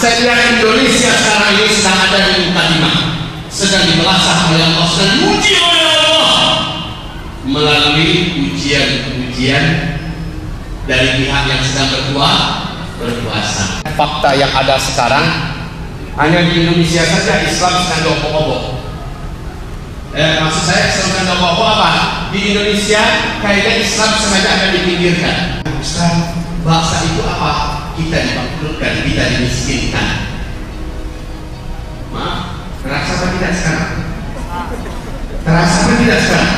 saya lihat Indonesia sekarang ini sedang ada di mukadimah, sedang dibelasah oleh Allah, sedang diuji oleh Allah melalui ujian-ujian dari pihak yang sedang berkuasa. Fakta yang ada sekarang, hanya di Indonesia saja Islam sedang diobok-obok. Maksud saya Islam sedang diobok-obok apa? Di Indonesia kayaknya Islam sengaja akan dipinggirkan. Islam, bangsa itu apa? Kita dibangkrutkan, kita dimiskinkan. Maaf, terasa apa tidak sekarang? Terasa apa tidak sekarang?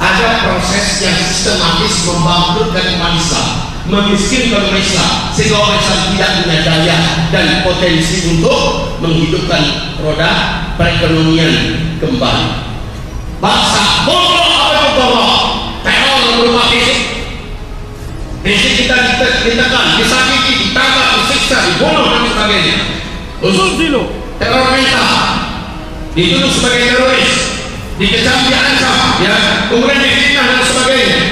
Ada proses yang sistematis membangkrutkan umat Islam, memiskinkan umat Islam, sehingga umat Islam tidak punya daya dan potensi untuk menghidupkan roda perekonomian kembali. Bangsa bodoh apa itu bodoh? Teror berupa fisik. Fisik kita ditekan, disakiti, ditangkap, disiksa, dibunuh dan sebagainya. Usul dulu, teror mental, dituduh sebagai teroris, dikecam, diancam, ya, kemudian difitnah dan sebagainya.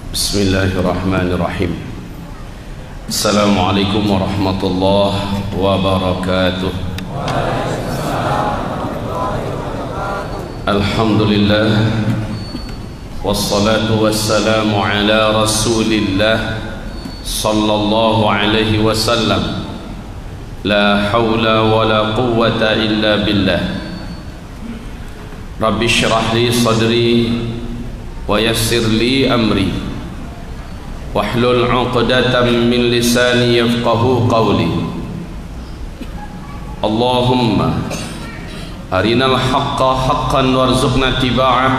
Bismillahirrahmanirrahim. Assalamualaikum warahmatullahi wabarakatuh. Alhamdulillah, wassalatu wassalamu ala rasulillah sallallahu alaihi wasallam. La hawla wa la quwwata illa billah. Rabbi syrah li sadri wa yassir li amri wahlul 'uqdatam min lisani yafqahu qawli. Allahumma arinal haqqa haqqan warzuqna tiba'ah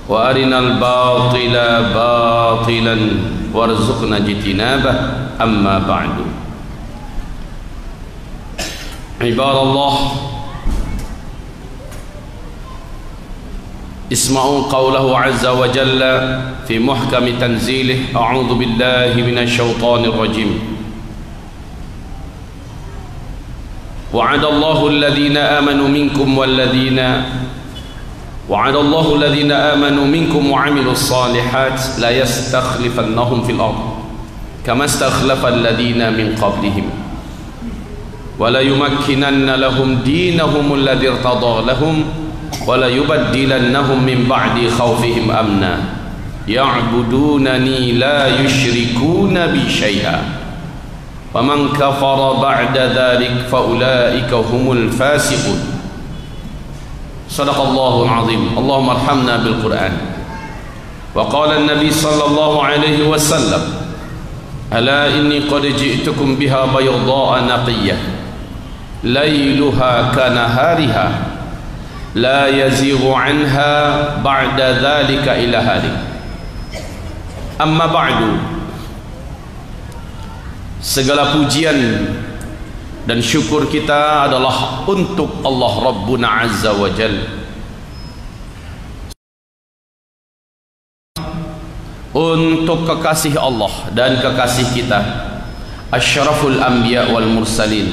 wa arinal batila batilan warzuqna jitinabah. Amma ba'du. Ibadallah, isma'u qawlahu azza wa jalla fi muhkami tanzilih. A'udhu billahi minasyaitanir rajim. وعد الله الذين آمنوا منكم وعملوا الصالحات لا يستخلفنهم في الأرض كما استخلف الذين من قبلهم ولا يمكنن لهم دينهم الذي ارتضى لهم ولا يبدلنهم من بعد خوفهم أمنا يعبدونني لا يشركون بي شيئا ومن كفر بعد ذلك فأولئك هم الفاسقون. صدق الله العظيم. اللهم ارحمنا بالقرآن. وقال النبي صلى الله عليه وسلم ألا إني قد جئتكم بها بيضاء نقية ليلها كنهارها لا يزيغ عنها بعد ذلك إلى هالك. أما بعد. Segala pujian dan syukur kita adalah untuk Allah Rabbuna Azza wa Jal, untuk kekasih Allah dan kekasih kita Asyraful Anbiya wal Mursalin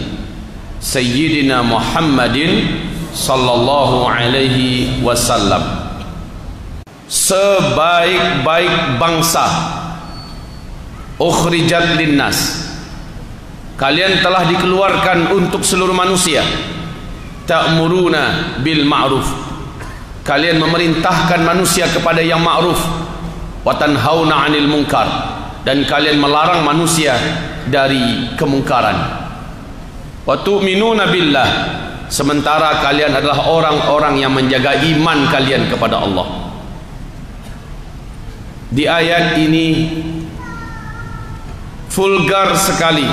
Sayyidina Muhammadin sallallahu alaihi wasallam. Sebaik-baik bangsa ukhrijat linnas, kalian telah dikeluarkan untuk seluruh manusia. Ta'muruna bil ma'ruf, kalian memerintahkan manusia kepada yang ma'ruf. Wa tanhauna 'anil munkar, dan kalian melarang manusia dari kemungkaran. Wa tu'minuna billah, sementara kalian adalah orang-orang yang menjaga iman kalian kepada Allah. Di ayat ini vulgar sekali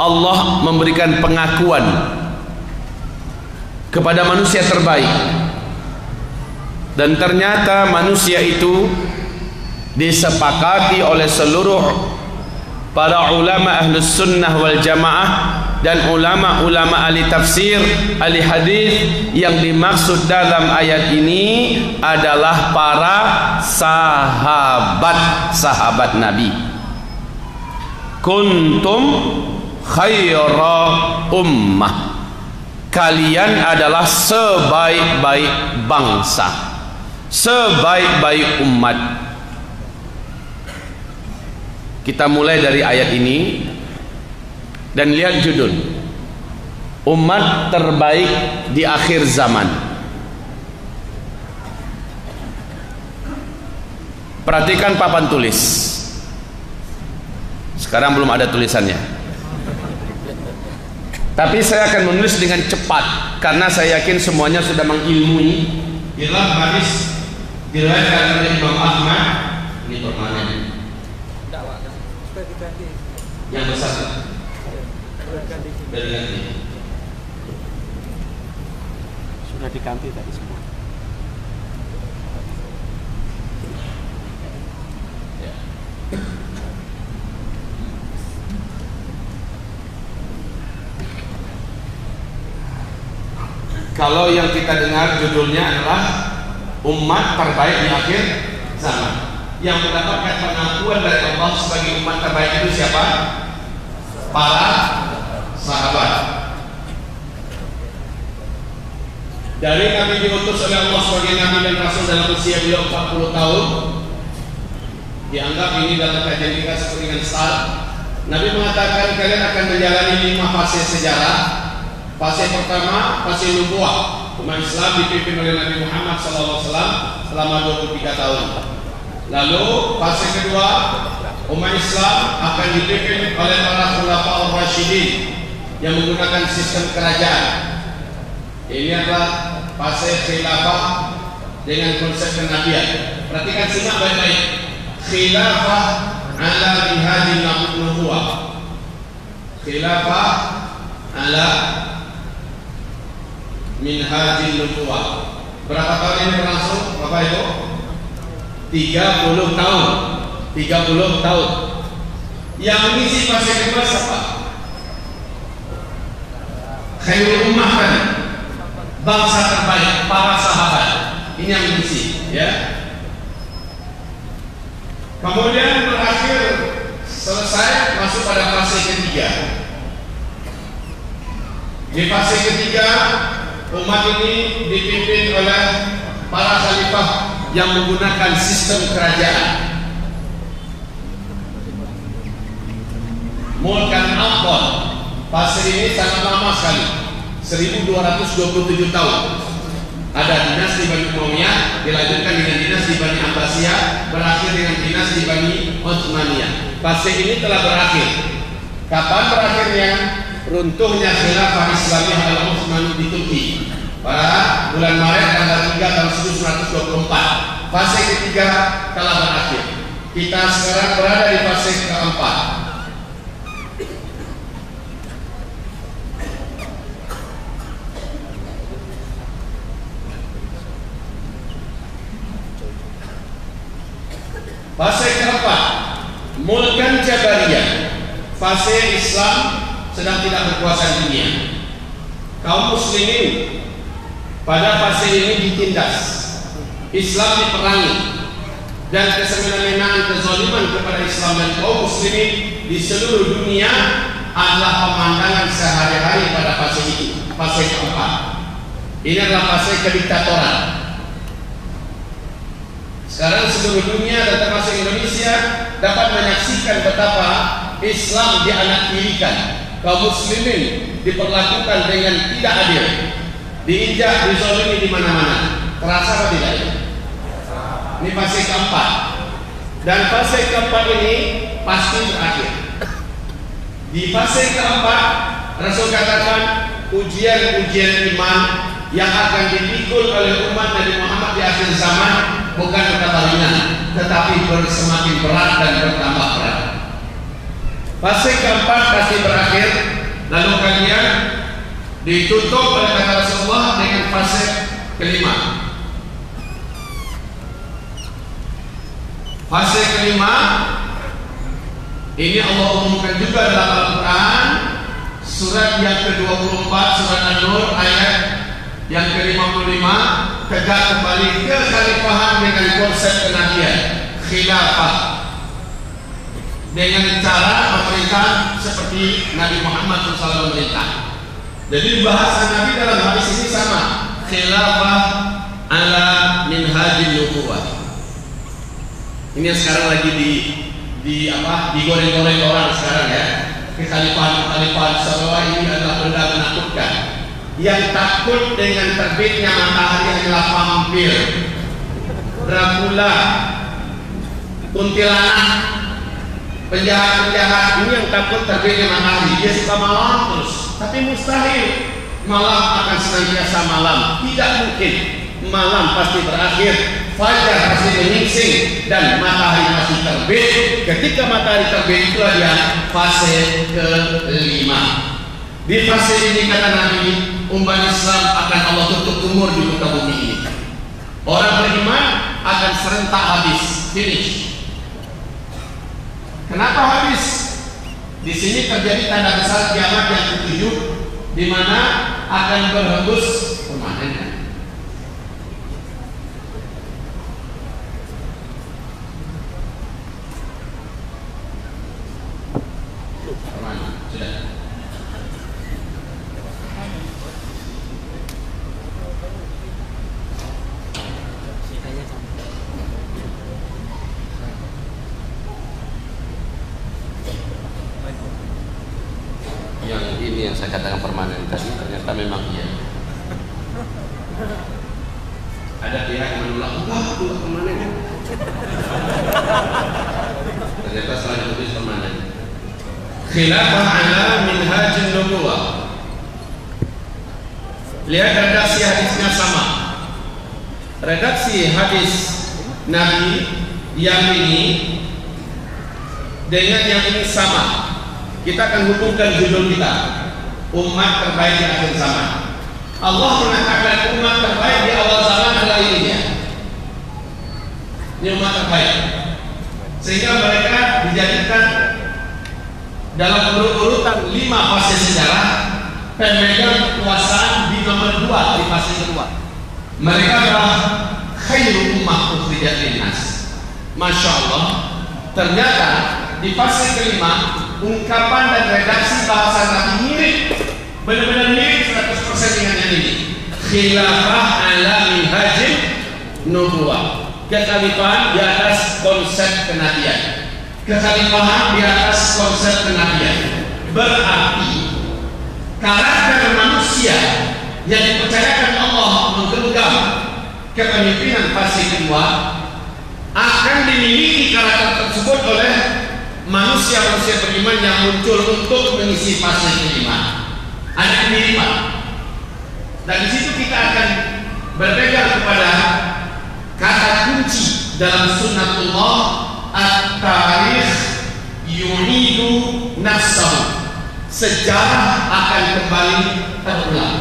Allah memberikan pengakuan kepada manusia terbaik, dan ternyata manusia itu disepakati oleh seluruh para ulama ahlus sunnah wal jamaah dan ulama-ulama ahli tafsir, ahli hadis, yang dimaksud dalam ayat ini adalah para sahabat Nabi. Kuntum khaira ummah, kalian adalah sebaik-baik bangsa. sebaik-baik umat. Kita mulai dari ayat ini dan lihat judul, umat terbaik di akhir zaman. Perhatikan papan tulis. Sekarang belum ada tulisannya, tapi saya akan menulis dengan cepat karena saya yakin semuanya sudah mengilmui. Dalam hadis diriwayatkan oleh Imam Ahmad, ini permanen yang besar dari ganti sudah diganti tadi semua. Ya. Kalau yang kita dengar judulnya adalah umat terbaik di akhir zaman, yang mendapatkan pengakuan dari Allah sebagai umat terbaik itu siapa? Para sahabat. Dari Nabi diutus oleh Allah sebagai Nabi dan Rasul dalam usia beliau 40 tahun. Dianggap ini dalam kajian kita seperti dengan start. Nabi mengatakan kalian akan menjalani 5 fase sejarah. Fase pertama, fase nubuah. Umat Islam dipimpin oleh Nabi Muhammad SAW selama 23 tahun. Lalu fase kedua, umat Islam akan dipimpin oleh para khulafaur rasyidin yang menggunakan sistem kerajaan. Ini adalah fase khilafah dengan konsep kenabian. Perhatikan, simak baik-baik. Khilafah ala minhajin nubuwah. Khilafah ala minhajin nubuwah. Berapa tahun ini berlangsung Bapak Ibu? 30 tahun. 30 tahun. Yang mengisi fase kedua siapa? Khairul ummah kan? Bangsa terbaik, para sahabat. Ini yang mengisi, ya. Kemudian berakhir, selesai, masuk pada fase ketiga. Di fase ketiga, umat ini dipimpin oleh para khalifah yang menggunakan sistem kerajaan. Mulkan Afdal. Fase ini sangat lama sekali, 1227 tahun. Ada dinasti Bani Umayyah, dilanjutkan dengan dinasti Bani Abbasiyah, berakhir dengan dinasti Bani Utsmaniyah. Fase ini telah berakhir. Kapan berakhirnya? Runtuhnya khilafah Islamiyah al-Utsmani di Turki pada bulan Maret tanggal 3 tahun 1924. Fase ketiga telah berakhir. Kita sekarang berada di fase keempat. Fase keempat, Mulkan Jabariyah. Fase Islam sedang tidak berkuasa dunia. Kaum muslimin pada fase ini ditindas, Islam diperangi, dan kesemena-menaan kezaliman kepada Islam dan kaum muslimin di seluruh dunia adalah pemandangan sehari-hari pada fase itu. Fase keempat ini adalah fase kediktatoran. Sekarang seluruh dunia dan termasuk Indonesia dapat menyaksikan betapa Islam dianaktirikan, kaum muslimin diperlakukan dengan tidak adil, diinjak, dizalimi di mana-mana. Terasa apa tidak ini? Ini fase keempat, dan fase keempat ini pasti berakhir. Di fase keempat, Rasul katakan ujian-ujian iman yang akan dipikul oleh umat Nabi Muhammad di akhir zaman bukan bertambah ringan, tetapi semakin berat dan bertambah berat. Fase keempat pasti berakhir, lalu kalian ditutup oleh kata Rasulullah dengan fase kelima. Fase kelima ini Allah umumkan juga dalam Al-Quran, surat yang ke-24, surat An-Nur ayat yang ke-55, tegak kembali ke khalifahan dengan konsep kenabian, khilafah, dengan cara pemerintah seperti Nabi Muhammad SAW memerintah. Jadi bahasa Nabi dalam hadis ini sama, khilafah ala minhajin nubuwah. Ini yang sekarang lagi digoreng-goreng orang sekarang ya. Kekhalifahan seolah ini adalah benda menakutkan. Yang takut dengan terbitnya matahari adalah vampir, Dracula, kuntilanak, penjahat-penjahat. Ini yang takut terbitnya matahari. Dia suka malam terus, tapi mustahil malam akan senantiasa malam. Tidak mungkin. Malam pasti berakhir, fajar pasti menyingsing, dan matahari pasti terbit. Ketika matahari terbit, itulah dia fase kelima. Di fase ini kata Nabi, umat Islam akan Allah tutup umur di muka bumi ini. Orang beriman akan serentak habis, finish. Kenapa habis? Di sini terjadi tanda besar kiamat yang ketujuh, di mana akan berhembus permanen. Yang saya katakan permanen tadi ternyata memang iya. Ada pihak yang menolak, enggak permanen. Ternyata setelah ditulis permanen. Khilafah ala minhajin nubuwah. Lihat redaksi hadisnya sama. Redaksi hadis Nabi yang ini dengan yang ini sama. Kita akan hubungkan judul kita, umat terbaik di akhir zaman. Allah mengatakan umat terbaik di awal zaman adalah ini ya. Ini umat terbaik. Sehingga mereka dijadikan dalam urutan 5 fase sejarah, pemegang kekuasaan di nomor 2 di fase kedua. Mereka adalah khairu ummah ukhrijat linnas. Masya Allah. Ternyata di fase kelima, ungkapan dan redaksi bahasa Nabi mirip, benar-benar mirip 100% dengan yang ini. Khilafah ala minhajin nubuwah. Kekhalifahan di atas konsep kenabian. Kekhalifahan di atas konsep kenabian berarti karakter manusia yang dipercayakan Allah menggenggam kepemimpinan fase kedua akan dimiliki karakter tersebut oleh manusia-manusia beriman yang muncul untuk mengisi fase kelima. Ada kemiripan, dan di situ kita akan berpegang kepada kata kunci dalam sunnatullah, at-tarikh yunidu nafsahu. Sejarah akan kembali terulang.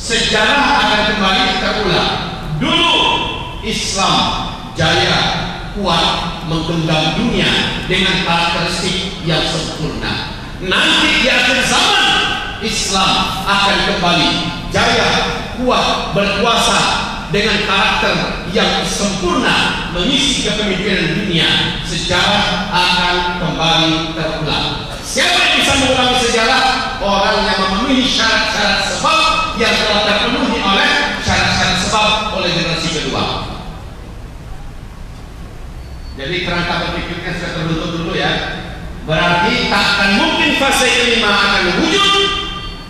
Sejarah akan kembali terulang. Dulu Islam jaya, kuat, menggenggam dunia dengan karakteristik yang sempurna. Nanti di akhir zaman Islam akan kembali jaya, kuat, berkuasa dengan karakter yang sempurna mengisi kepemimpinan dunia. Sejarah akan kembali terulang. Siapa yang bisa mengulangi sejarah? Orang yang memenuhi syarat-syarat sebab yang telah terpenuhi oleh syarat-syarat sebab oleh generasi kedua. Jadi kerangka berpikirnya sudah terbentuk dulu ya. Berarti tak akan mungkin fase kelima akan wujud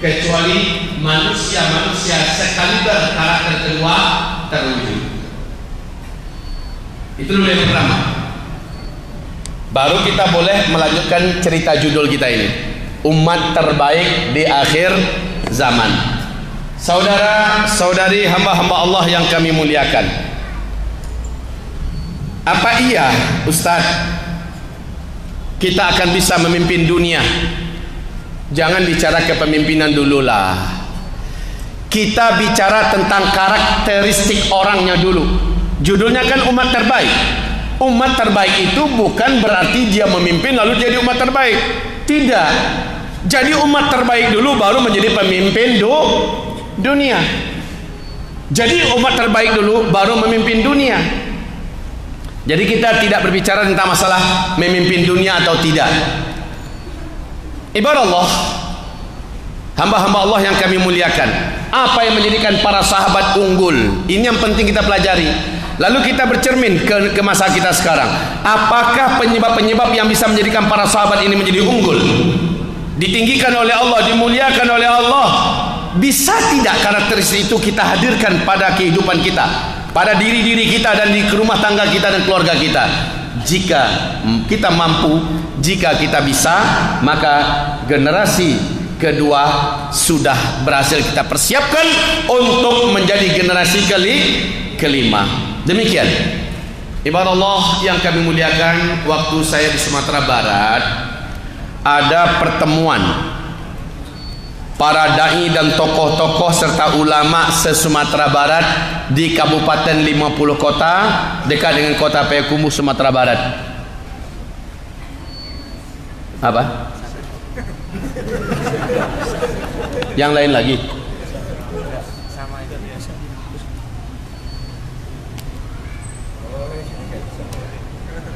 kecuali manusia-manusia sekaliber karakter kedua terwujud. Itu dulu yang pertama. Baru kita boleh melanjutkan cerita judul kita ini, umat terbaik di akhir zaman. Saudara-saudari hamba-hamba Allah yang kami muliakan, apa iya Ustaz kita akan bisa memimpin dunia? Jangan bicara kepemimpinan dululah. Kita bicara tentang karakteristik orangnya dulu. Judulnya kan umat terbaik. Umat terbaik itu bukan berarti dia memimpin lalu jadi umat terbaik. Tidak. Jadi umat terbaik dulu baru menjadi pemimpin dunia. Jadi umat terbaik dulu baru memimpin dunia. Jadi kita tidak berbicara tentang masalah memimpin dunia atau tidak. Ibarat Allah, hamba-hamba Allah yang kami muliakan, Apa yang menjadikan para sahabat unggul? Ini yang penting kita pelajari. Lalu kita bercermin ke masa kita sekarang. Apakah penyebab-penyebab yang bisa menjadikan para sahabat ini menjadi unggul? Ditinggikan oleh Allah, dimuliakan oleh Allah. Bisa tidak karakteristik itu kita hadirkan pada kehidupan kita, pada diri-diri kita dan di rumah tangga kita dan keluarga kita? Jika kita mampu, jika kita bisa, maka generasi kedua sudah berhasil kita persiapkan untuk menjadi generasi kelima. Demikian ibarat Allah yang kami muliakan, waktu saya di Sumatera Barat ada pertemuan para dai dan tokoh-tokoh serta ulama se-Sumatera Barat di Kabupaten 50 kota dekat dengan kota Payakumbuh, Sumatera Barat. Apa? Yang lain lagi?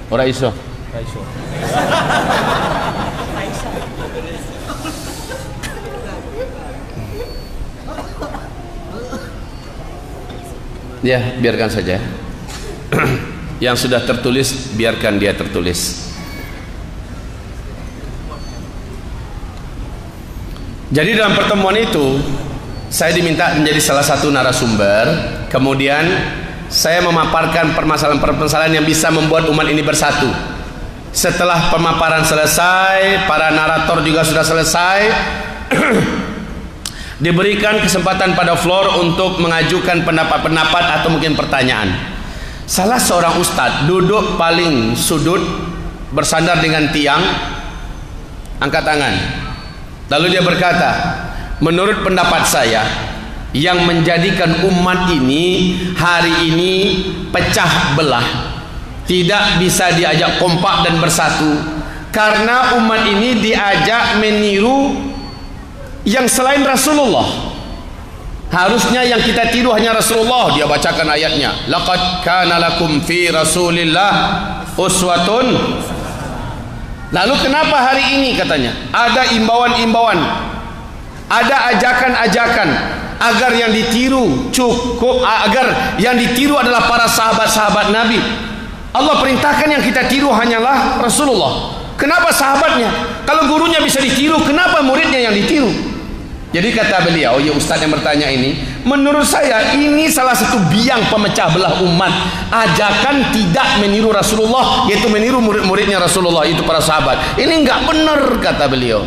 Ora iso. Ya, biarkan saja. Yang sudah tertulis, biarkan dia tertulis. Jadi dalam pertemuan itu, saya diminta menjadi salah satu narasumber. Kemudian saya memaparkan permasalahan-permasalahan yang bisa membuat umat ini bersatu. Setelah pemaparan selesai, para narator juga sudah selesai. Diberikan kesempatan pada floor untuk mengajukan pendapat-pendapat atau mungkin pertanyaan. Salah seorang ustadz duduk paling sudut, bersandar dengan tiang, angkat tangan. Lalu dia berkata, menurut pendapat saya, yang menjadikan umat ini hari ini pecah belah, tidak bisa diajak kompak dan bersatu, karena umat ini diajak meniru yang selain Rasulullah. Harusnya yang kita tiru hanya Rasulullah. Dia bacakan ayatnya, laqad kana lakum fi Rasulillah uswatun. Lalu kenapa hari ini katanya ada imbauan-imbauan, ada ajakan-ajakan agar yang ditiru agar yang ditiru adalah para sahabat-sahabat Nabi. Allah perintahkan yang kita tiru hanyalah Rasulullah. Kenapa sahabatnya? Kalau gurunya bisa ditiru, kenapa muridnya yang ditiru? Jadi kata beliau, ya ustaz yang bertanya ini, menurut saya ini salah satu biang pemecah belah umat. Ajakan tidak meniru Rasulullah, yaitu meniru murid-muridnya Rasulullah, itu para sahabat. Ini enggak benar kata beliau.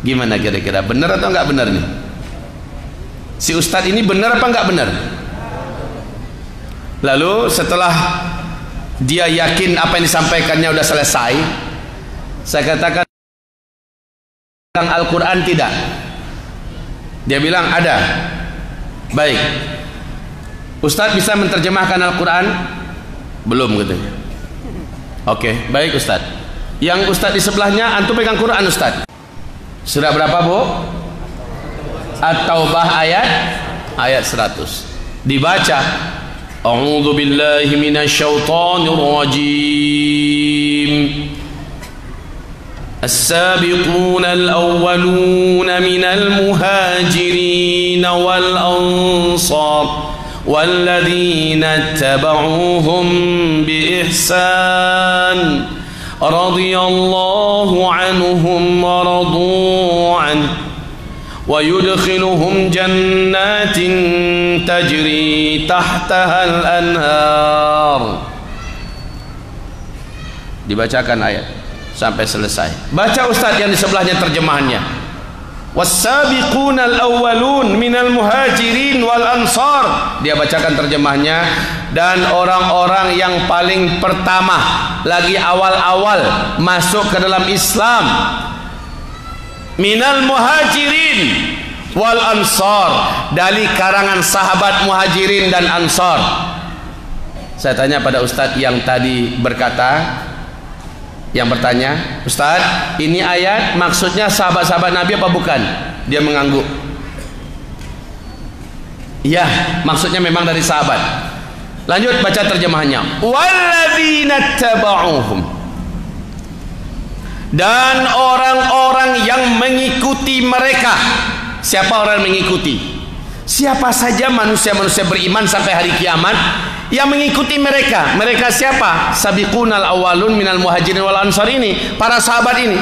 Gimana kira-kira, benar atau enggak benar nih? Si ustaz ini benar apa enggak benar? Lalu setelah dia yakin apa yang disampaikannya sudah selesai, saya katakan, Al-Quran tidak. Dia bilang ada. Baik, Ustadz bisa menerjemahkan Al-Quran? Belum katanya. Oke, baik Ustadz. Yang Ustadz di sebelahnya, antum pegang Quran Ustadz. Surah berapa bu? At-Taubah ayat 100. Dibaca, A'udzu billahi minasyaitonir rajim. السابقون الأولون من المهاجرين والأنصار والذين اتبعوهم بإحسان رضي الله عنهم ورضوا عنه ويدخلهم جنات تجري تحتها الأنهار. Dibacakan ayat sampai selesai. Baca ustaz yang di sebelahnya terjemahannya. Was-sabiqunal awwalun minal muhajirin wal ansar. Dia bacakan terjemahnya, dan orang-orang yang paling pertama lagi awal-awal masuk ke dalam Islam, minal muhajirin wal ansar, dari karangan sahabat muhajirin dan ansar. Saya tanya pada ustaz yang tadi berkata, yang bertanya, Ustaz, ini ayat maksudnya sahabat-sahabat Nabi apa bukan? Dia mengangguk. Iya, maksudnya memang dari sahabat. Lanjut baca terjemahannya. Walladzina taba'uhum, dan orang-orang yang mengikuti mereka. siapa orang yang mengikuti? Siapa saja manusia-manusia beriman sampai hari kiamat yang mengikuti mereka. Mereka siapa? Sabiqunal awwalun minal muhajirin wal ansar ini, para sahabat ini.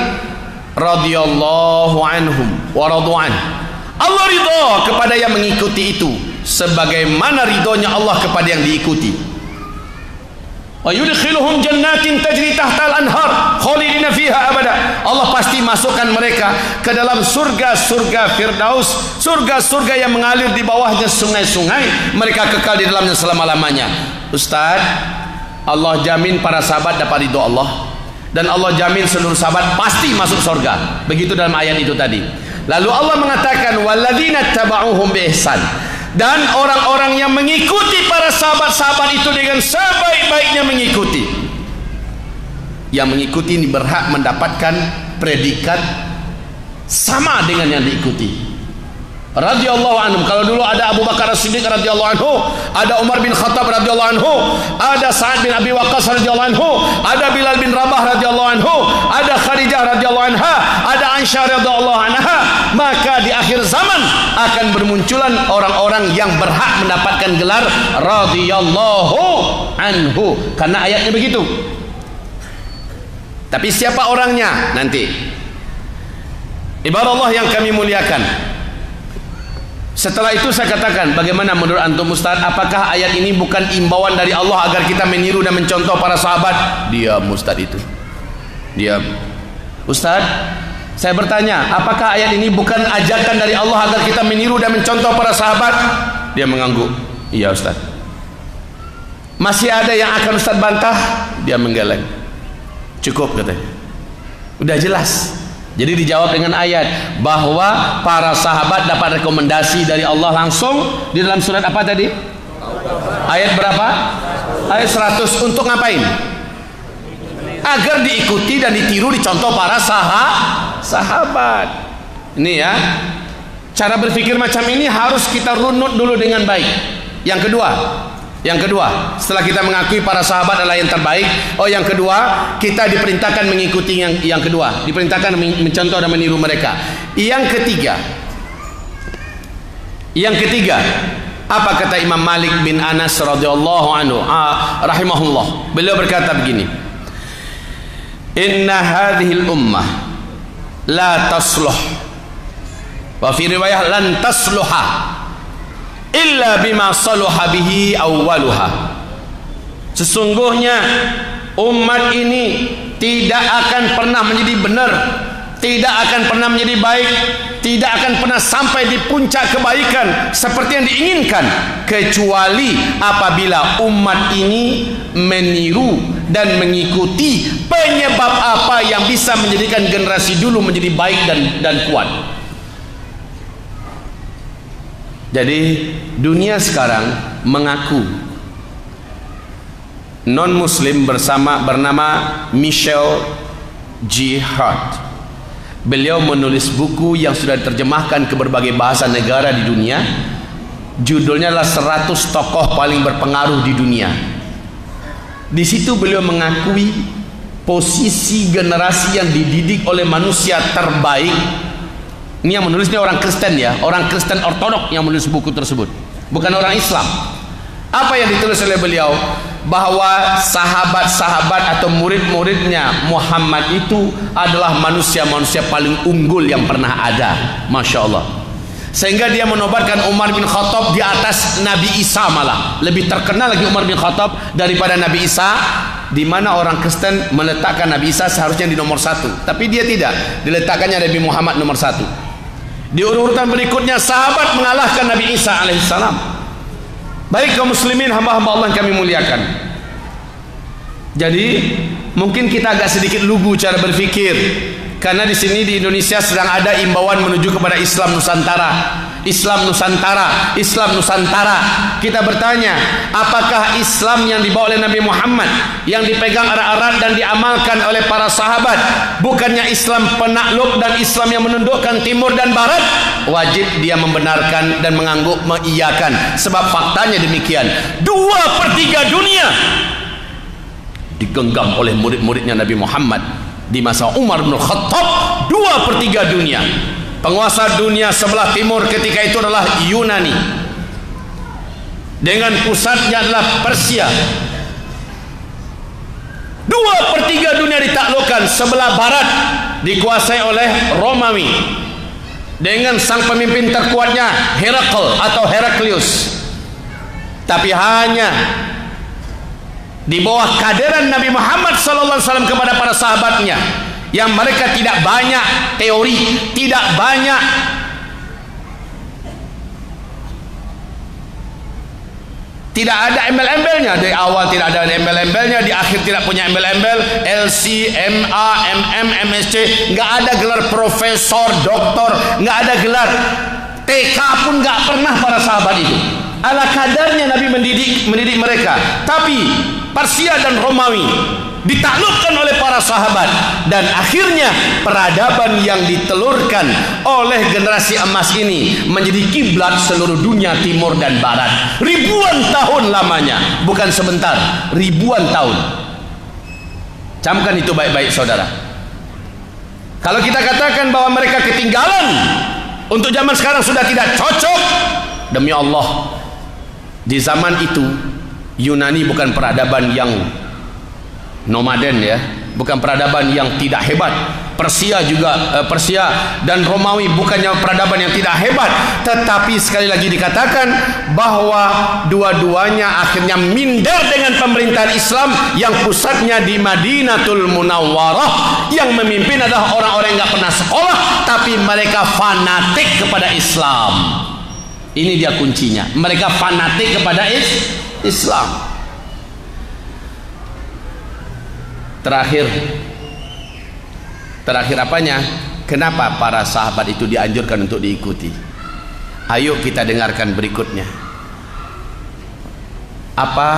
Radhiyallahu anhum wa radu'an. Allah ridha kepada yang mengikuti itu sebagaimana ridhonya Allah kepada yang diikuti. Wa yudkhiluhum jannatin tajri tahtal anhar khalidina fiha abada. Allah pasti masukkan mereka ke dalam surga-surga Firdaus, surga-surga yang mengalir di bawahnya sungai-sungai, mereka kekal di dalamnya selama-lamanya. Ustaz, Allah jamin para sahabat dapat ridho Allah, dan Allah jamin seluruh sahabat pasti masuk surga. Begitu dalam ayat itu tadi. Lalu Allah mengatakan walladzina tabauhum bi ihsan, dan orang-orang yang mengikuti para sahabat-sahabat itu dengan sebaik-baiknya mengikuti. Yang mengikuti ini berhak mendapatkan predikat sama dengan yang diikuti. Radhiyallahu anhum. Kalau dulu ada Abu Bakar As-Siddiq radhiyallahu anhu, ada Umar bin Khattab radhiyallahu anhu, ada Sa'ad bin Abi Waqqas radhiyallahu anhu, ada Bilal bin Rabah radhiyallahu anhu, ada Khadijah radhiyallahu anha, ada Aisyah radhiyallahu anha. Maka di akhir zaman akan bermunculan orang-orang yang berhak mendapatkan gelar radhiyallahu anhu, karena ayatnya begitu. Tapi siapa orangnya nanti? Ibarat Allah yang kami muliakan. Setelah itu saya katakan, bagaimana menurut antum Ustaz, apakah ayat ini bukan imbauan dari Allah agar kita meniru dan mencontoh para sahabat? Diam Ustaz itu. Diam. Ustaz, saya bertanya, apakah ayat ini bukan ajakan dari Allah agar kita meniru dan mencontoh para sahabat? Dia mengangguk. Iya Ustaz. Masih ada yang akan Ustaz bantah? Dia menggeleng. Cukup katanya. Udah jelas. Jadi dijawab dengan ayat bahwa para sahabat dapat rekomendasi dari Allah langsung di dalam surat apa tadi? Ayat berapa? Ayat 100. Untuk ngapain? Agar diikuti dan ditiru, dicontoh para sahabat. Ini ya, cara berpikir macam ini harus kita runut dulu dengan baik. Yang kedua, setelah kita mengakui para sahabat adalah yang terbaik, yang kedua, kita diperintahkan mengikuti yang kedua, diperintahkan mencontoh dan meniru mereka. Yang ketiga, apa kata Imam Malik bin Anas radhiyallahu anhu rahimahullah? Beliau berkata begini, inna hadhil ummah la tasluh, wa fi riwayah lan tasluha illa bima saluha bihi awwaluha. Sesungguhnya umat ini tidak akan pernah menjadi benar, tidak akan pernah menjadi baik, tidak akan pernah sampai di puncak kebaikan seperti yang diinginkan, kecuali apabila umat ini meniru dan mengikuti penyebab apa yang bisa menjadikan generasi dulu menjadi baik dan kuat. Jadi dunia sekarang mengaku non-muslim bernama Michel G. Hart. Beliau menulis buku yang sudah diterjemahkan ke berbagai bahasa negara di dunia. Judulnya adalah 100 tokoh paling berpengaruh di dunia. Di situ beliau mengakui posisi generasi yang dididik oleh manusia terbaik. Ini yang menulisnya orang Kristen ya, orang Kristen Ortodok yang menulis buku tersebut, bukan orang Islam. Apa yang ditulis oleh beliau? Bahwa sahabat-sahabat atau murid-muridnya Muhammad itu adalah manusia-manusia paling unggul yang pernah ada. Masya Allah. Sehingga dia menobatkan Umar bin Khattab di atas Nabi Isa, malah lebih terkenal lagi Umar bin Khattab daripada Nabi Isa. Di mana orang Kristen meletakkan Nabi Isa seharusnya di nomor 1, tapi dia tidak, diletakkannya Nabi Muhammad nomor 1. Di urutan berikutnya sahabat mengalahkan Nabi Isa alaihissalam. Baik kaum muslimin, hamba-hamba Allah yang kami muliakan. Jadi mungkin kita agak sedikit lugu cara berpikir, karena di sini di Indonesia sedang ada imbauan menuju kepada Islam Nusantara. Islam Nusantara, Islam Nusantara. Kita bertanya, apakah Islam yang dibawa oleh Nabi Muhammad, yang dipegang erat-erat dan diamalkan oleh para sahabat, bukannya Islam penakluk dan Islam yang menundukkan timur dan barat? Wajib dia membenarkan dan mengangguk, mengiyakan, sebab faktanya demikian. 2/3 dunia digenggam oleh murid-muridnya Nabi Muhammad di masa Umar bin Khattab. 2/3 dunia. Penguasa dunia sebelah timur ketika itu adalah Yunani, dengan pusatnya adalah Persia. 2/3 dunia ditaklukkan. Sebelah barat dikuasai oleh Romawi dengan sang pemimpin terkuatnya Herakl atau Heraklius. Tapi hanya di bawah kehadiran Nabi Muhammad SAW kepada para sahabatnya, yang mereka tidak banyak teori, tidak banyak tidak ada embel-embelnya. Dari awal tidak ada embel-embelnya, di akhir tidak punya embel-embel. LC, MA, MM, MSc, nggak ada gelar profesor, doktor, nggak ada gelar TK pun nggak pernah para sahabat itu. Ala kadarnya Nabi mendidik mereka. Tapi Persia dan Romawi ditaklukkan oleh para sahabat, dan akhirnya peradaban yang ditelurkan oleh generasi emas ini menjadi kiblat seluruh dunia timur dan barat. Ribuan tahun lamanya, bukan sebentar, ribuan tahun. Camkan itu baik-baik saudara. Kalau kita katakan bahwa mereka ketinggalan, untuk zaman sekarang sudah tidak cocok, demi Allah, di zaman itu Yunani bukan peradaban yang nomaden ya, bukan peradaban yang tidak hebat. Persia dan Romawi bukannya peradaban yang tidak hebat, tetapi sekali lagi dikatakan bahwa dua-duanya akhirnya minder dengan pemerintahan Islam yang pusatnya di Madinatul Munawwarah, yang memimpin adalah orang-orang yang nggak pernah sekolah tapi mereka fanatik kepada Islam. Ini dia kuncinya, mereka fanatik kepada Islam. Terakhir apanya? Kenapa para sahabat itu dianjurkan untuk diikuti? Ayo kita dengarkan berikutnya. Apa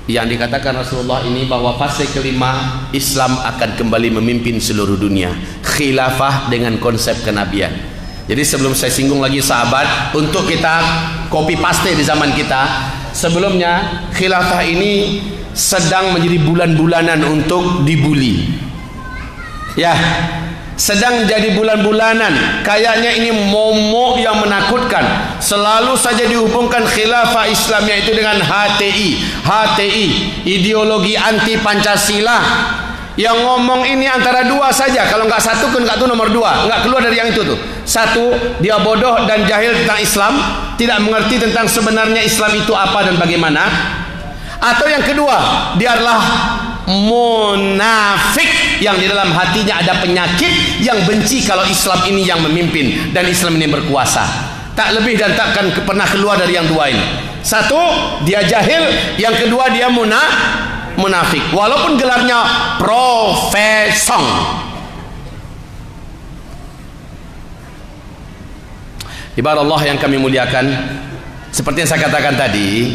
yang dikatakan Rasulullah ini, bahwa fase kelima Islam akan kembali memimpin seluruh dunia. Khilafah dengan konsep kenabian. Jadi sebelum saya singgung lagi sahabat, untuk kita copy paste di zaman kita, sebelumnya khilafah ini sedang menjadi bulan-bulanan untuk dibuli. Ya, sedang jadi bulan-bulanan. Kayaknya ini momok yang menakutkan. Selalu saja dihubungkan khilafah Islamiyah itu dengan HTI, ideologi anti Pancasila. Yang ngomong ini antara dua saja. Kalau nggak satu kan nggak tuh nomor dua, nggak keluar dari yang itu tuh. Satu, dia bodoh dan jahil tentang Islam, tidak mengerti tentang sebenarnya Islam itu apa dan bagaimana. Atau yang kedua, dia adalah munafik yang di dalam hatinya ada penyakit yang benci kalau Islam ini yang memimpin dan Islam ini berkuasa. Tak lebih dan takkan pernah keluar dari yang dua ini. Satu, dia jahil. Yang kedua, dia munafik. Walaupun gelarnya profesor. Ibarat Allah yang kami muliakan, seperti yang saya katakan tadi,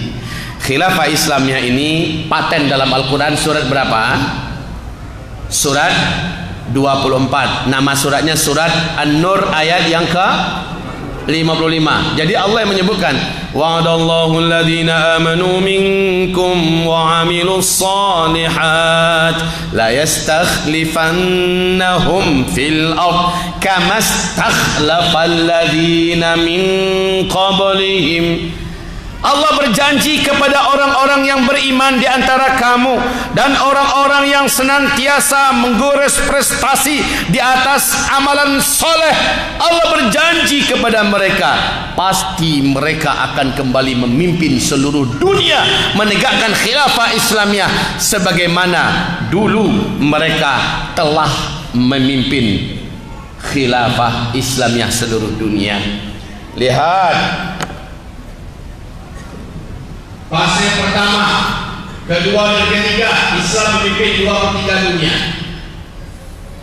khilafah Islamiyah ini paten dalam Al-Quran. Surat berapa? Surat 24. Nama suratnya surat An-Nur ayat yang ke 55. Jadi Allah yang menyebutkan, wa'adallahu alladhina amanu minkum wa 'amilus shalihat la yastakhlifannahum fil ard kama istakhlafal ladhina min qablihim. Allah berjanji kepada orang-orang yang beriman di antara kamu dan orang-orang yang senantiasa menggores prestasi di atas amalan soleh. Allah berjanji kepada mereka, pasti mereka akan kembali memimpin seluruh dunia, menegakkan khilafah Islamiyah sebagaimana dulu mereka telah memimpin khilafah Islamiyah seluruh dunia. Lihat fase pertama, kedua dan ketiga, Islam memimpin 2/3 dunia.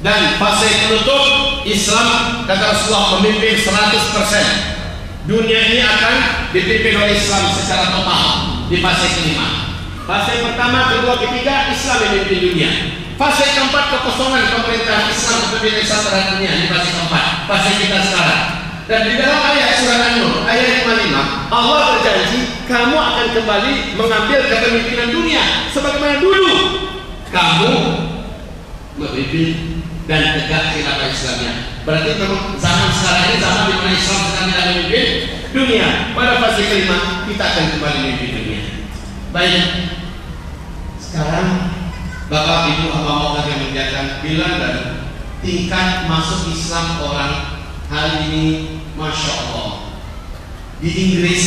Dan fase penutup, Islam kata Rasulullah memimpin 100%. Dunia ini akan dipimpin oleh Islam secara total di fase kelima. Fase pertama, kedua, ketiga, Islam memimpin dunia. Fase keempat, kekosongan pemerintahan Islam memimpin terhadap dunia di fase keempat, fase kita sekarang. Dan di dalam ayat surah An-Nur ayat 55, Allah berjanji kamu akan kembali mengambil kepemimpinan dunia sebagaimana dulu kamu memimpin dan tegak khilafah Islamnya. Berarti memang zaman sekarang ini zaman di mana Islam sedang tidak memimpin dunia. Pada fase kelima kita akan kembali memimpin dunia. Baik, sekarang Bapak Ibu hamba yang menjalankan bilang dan tingkat masuk Islam orang hari ini, masya Allah. Di Inggris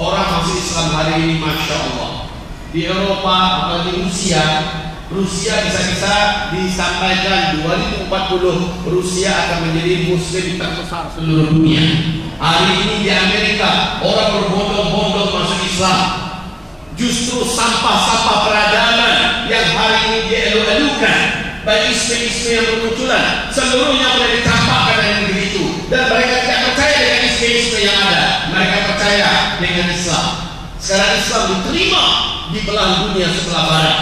orang masuk Islam hari ini, masya Allah. Di Eropa atau di Rusia bisa-bisa disampaikan 2040 Rusia akan menjadi Muslim terbesar seluruh dunia. Hari ini di Amerika orang berbondong-bondong masuk Islam. Justru sampah-sampah peradaban yang hari ini dielu-elukan, baik isu-isu yang bermunculan, seluruhnya mulai dicampakkan dari negeri itu. Dan mereka tidak percaya dengan isu-isu yang ada. Mereka percaya dengan Islam. Sekarang Islam diterima di belahan dunia sebelah barat.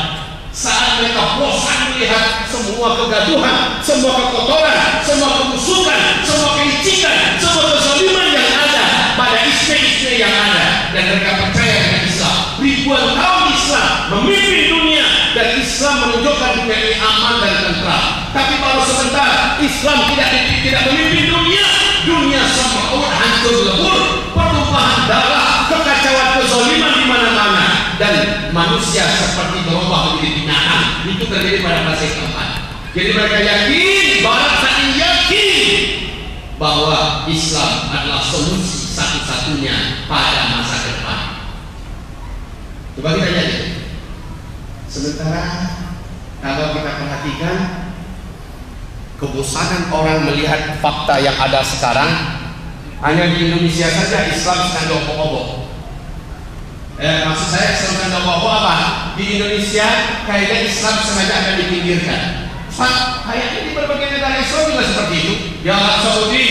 Saat mereka bosan melihat semua kegaduhan, semua kekotoran, semua kebusukan, semua kelicikan, semua kezaliman yang ada pada isu-isu yang ada, dan mereka percaya dengan Islam. Ribuan tahun Islam memimpin dunia, dan Islam menunjukkan dunia ini aman dan tentram. Tapi baru sebentar Islam tidak memimpin dunia. Dunia semua hancur lebur, pertumpahan darah, kekacauan, kezaliman di mana-mana, dan manusia seperti berubah menjadi binatang. Itu terjadi pada fase keempat. Jadi mereka yakin, barat saling yakin bahwa Islam adalah solusi satu-satunya pada masa depan. Coba kita lihat. Sementara kalau kita perhatikan, kebosanan orang melihat fakta yang ada sekarang. Hanya di Indonesia saja Islam sedang diobok-obok. Maksud saya Islam sedang diobok-obok apa? Di Indonesia kayaknya Islam sengaja akan dipinggirkan. Kayaknya di berbagai negara Islam juga seperti itu. Di Arab Saudi,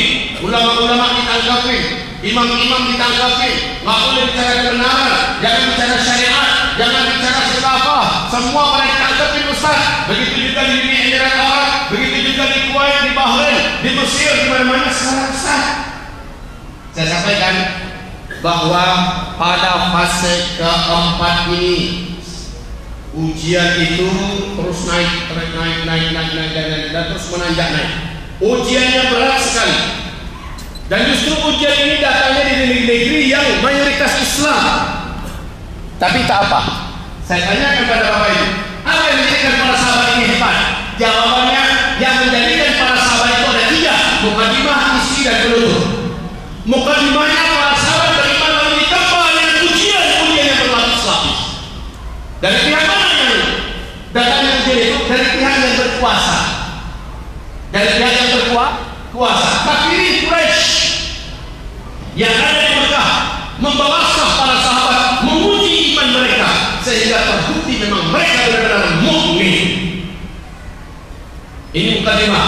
ulama-ulama ditangkapin, imam-imam ditangkapin, nggak boleh bicara kebenaran, jangan bicara syariat, jangan bicara khilafah, semua pada ditangkapin Ustaz. Begitu juga di Uni Emirat Arab, begitu juga di Kuwait, di Bahrain, di Mesir, di mana-mana sekarang Ustaz. Saya sampaikan bahwa pada fase keempat ini ujian itu terus naik dan terus menanjak naik. Ujiannya berat sekali. Dan justru ujian ini datangnya di negeri-negeri yang mayoritas Islam. Tapi tak apa. Saya tanyakan kepada Bapak Ibu, apa yang menjadikan para sahabat ini hebat? Jawabannya, yang menjadikan para sahabat itu ada tiga: mukadimah, isi, dan penutup. Mukadimahnya para sahabat beriman lalu ditempa dengan ujian yang berlapis-lapis. Dari pihak mana yang datangnya ujian itu? Dari pihak yang berkuasa. Dari pihak yang berkuasa. Kafirin Quraisy yang ada di Mekah membawasah para sahabat, menguji iman mereka sehingga terbukti memang mereka benar-benar mukmin. Ini mukadimah.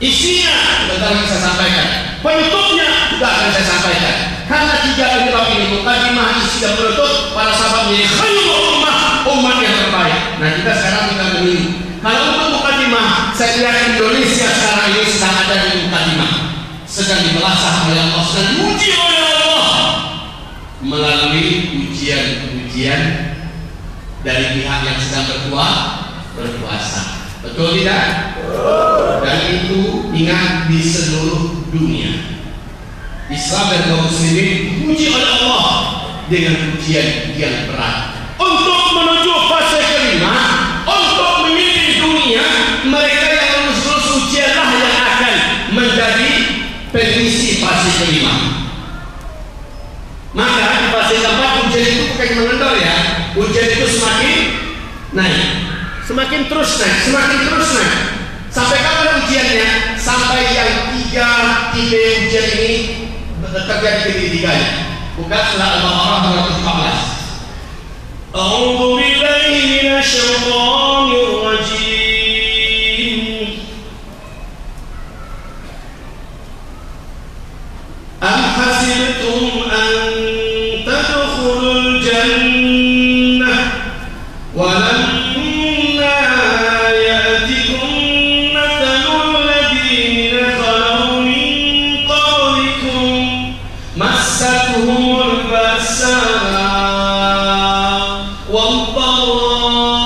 Isinya sudah saya sampaikan. Penutupnya juga akan saya sampaikan. Karena tiga penyebab ini, mukadimah, isi, dan penutup, para sahabat menjadi khairul umat yang terbaik. Nah, kita sekarang tinggal memilih. Kalau untuk mukadimah, saya lihat Indonesia sekarang ini sedang ada di mukadimah, sedang dibelasah oleh Allah, sedang diuji oleh Allah melalui ujian-ujian dari pihak yang sedang berkuasa. Betul tidak? Dan itu ingat di seluruh dunia. Islam dan kaum muslimin diuji oleh Allah dengan ujian yang berat. Untuk menuju fase kelima, untuk memimpin dunia, mereka yang lulus ujianlah yang akan menjadi pengisi fase kelima. Maka di fase keempat ujian itu bukan mengendor ya. Ujian itu semakin naik, semakin terus naik. Sampai kapan ujiannya? Sampai yang tiga tipe ujian ini terjadi ketiganya. Bukan surah Al-Baqarah 214. A'udzu billahi minasyaitonir rajim. Am hasibtum an tadkhulul jannah wa lam والضراء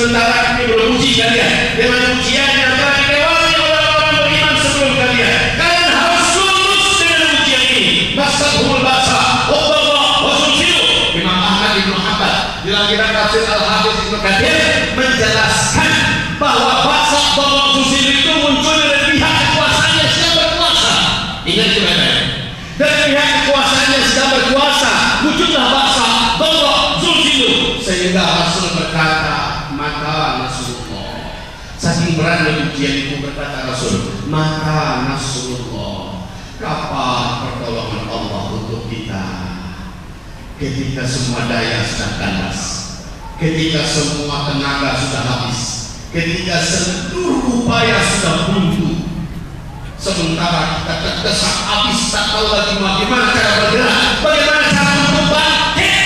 sementara kami memuji kalian dengan ujian yang telah dilewati oleh orang beriman sebelum kalian. Kalian harus lulus dengan ujian ini. Masabul basa, Uqbah, Wasulsilu. Imam Ahmad Ibn Hanbal dalam kitab tafsir Al-Hafiz Ibn Katsir menjelaskan bahwa basa Wasulsilu itu muncul dari pihak kekuasaan yang sedang berkuasa. Ingat itu baik-baik. Dari pihak kekuasaan yang sedang berkuasa muncullah basa Zulsilu, sehingga Rasul berkata, maka Nasrullah. Saking beratnya ujian itu, berkata Rasul, maka Nasrullah, kapan pertolongan Allah untuk kita? Ketika semua daya sudah kandas, ketika semua tenaga sudah habis, ketika seluruh upaya sudah buntu, sementara kita terdesak habis, tak tahu lagi bagaimana cara bergerak, bagaimana cara membangkit.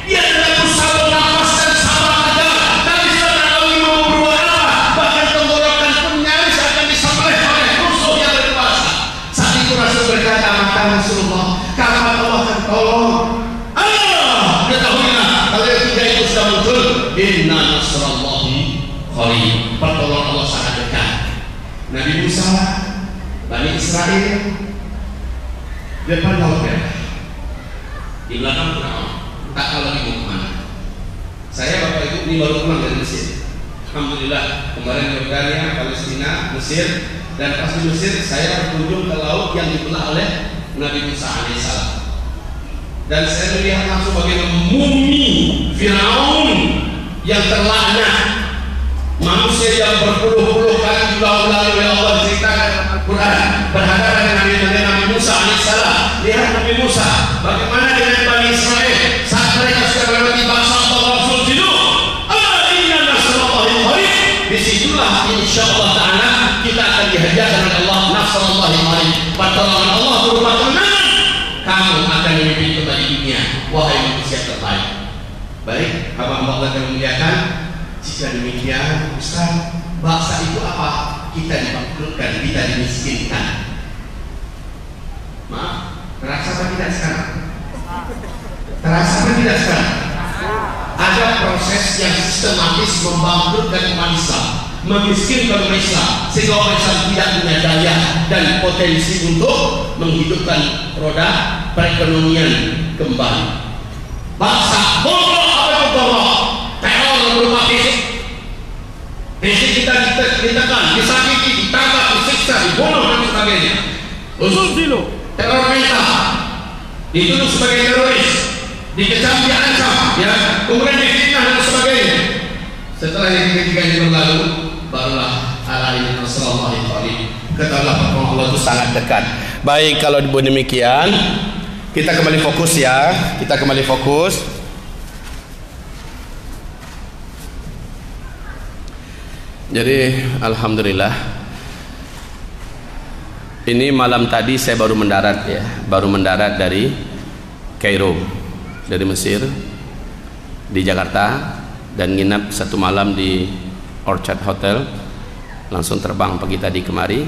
Dia tidak berusaha bernafas dan sabar aja, tapi sudah tak tahu mau berbuat apa. Bahkan tenggorokan pun nyaris akan disembelih oleh musuh yang berkuasa. Saat itu Rasul berkata, maka Rasulullah, kapan Allah akan tolong? Allah, ketahuilah kalau yang tiga itu sudah muncul, inna nasrallahi qarib, pertolongan Allah sangat dekat. Nabi Musa, Bani Israel, depan laut merah, di belakang Firaun, tak tahu lagi mau kemana. Saya Bapak Ibu ini baru pulang dari Mesir. Alhamdulillah, kemarin Yordania, Palestina, Mesir, dan pas di Mesir saya berkunjung ke laut yang dibelah oleh Nabi Musa alaihissalam. Dan saya melihat langsung bagaimana mumi Firaun yang terlaknat, manusia yang berpuluh-puluh kali diulang-ulang oleh Allah diceritakan dalam Al-Quran, berhadapan dengan Nabi Musa alaihissalam. Lihat Nabi Musa bagaimana dengan Bani Israel saat mereka sudah melewati bangsa Allah Zulsilu. Inna nasrallahi qarib. Disitulah insyaallah ta'ala kita akan dihadiahkan oleh Allah nasrallahi qarib, pertolongan Allah berupa kemenangan. Kamu akan memimpin kembali dunia, wahai manusia terbaik. Baik, hamba-hamba Allah yang memuliakan, jika demikian, Ustaz, bangsa itu apa? Kita dibangkrutkan, kita dimiskinkan. Maaf, terasa apa tidak sekarang? Terasa apa tidak sekarang? Ada proses yang sistematis membangkrutkan umat Islam, memiskinkan umat Islam, sehingga umat Islam tidak punya daya dan potensi untuk menghidupkan roda perekonomian kembali. Bangsa bodoh, apa itu bodoh? Teror berupa fisik. Fisik kita ditekan, disakiti, ditangkap, disiksa, dibunuh dan sebagainya. Zulsilu, teror mental, dituduh sebagai teroris, dikecam, diancam, ya, kemudian difitnah dan sebagainya. Setelah yang ketiga ini berlalu, barulah ala ini nasrallahi qarib. Katakanlah pertolongan Allah itu sangat dekat. Baik, kalau demikian, kita kembali fokus ya. Kita kembali fokus. Jadi alhamdulillah, ini malam tadi saya baru mendarat ya, baru mendarat dari Kairo, dari Mesir, di Jakarta, dan nginap satu malam di Orchard Hotel. Langsung terbang pagi tadi kemari,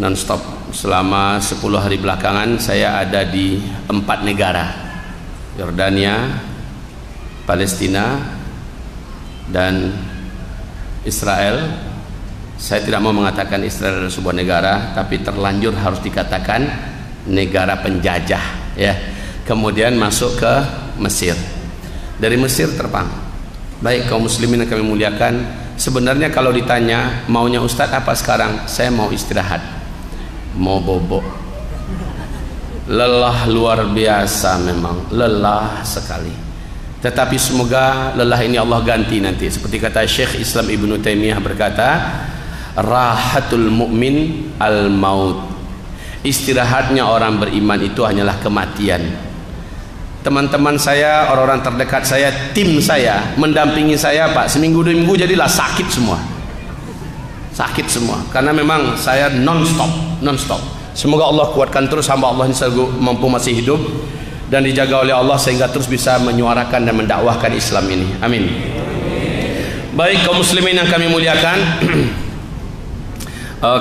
non-stop selama 10 hari belakangan. Saya ada di 4 negara, Yordania, Palestina, dan Israel. Saya tidak mau mengatakan Israel adalah sebuah negara, tapi terlanjur harus dikatakan negara penjajah ya. Kemudian masuk ke Mesir, dari Mesir terbang. Baik kaum muslimin yang kami muliakan, sebenarnya kalau ditanya maunya Ustadz apa sekarang, saya mau istirahat, mau bobok. Lelah luar biasa, memang lelah sekali. Tetapi semoga lelah ini Allah ganti nanti. Seperti kata Syekh Islam Ibn Taimiyah berkata, rahatul mu'min al-maut. Istirahatnya orang beriman itu hanyalah kematian. Teman-teman saya, orang-orang terdekat saya, tim saya, mendampingi saya Pak, seminggu 2 minggu jadilah sakit semua. Sakit semua. Karena memang saya non-stop. Semoga Allah kuatkan terus hamba Allah yang mampu masih hidup dan dijaga oleh Allah sehingga terus bisa menyuarakan dan mendakwahkan Islam ini. Amin. Baik kaum muslimin yang kami muliakan,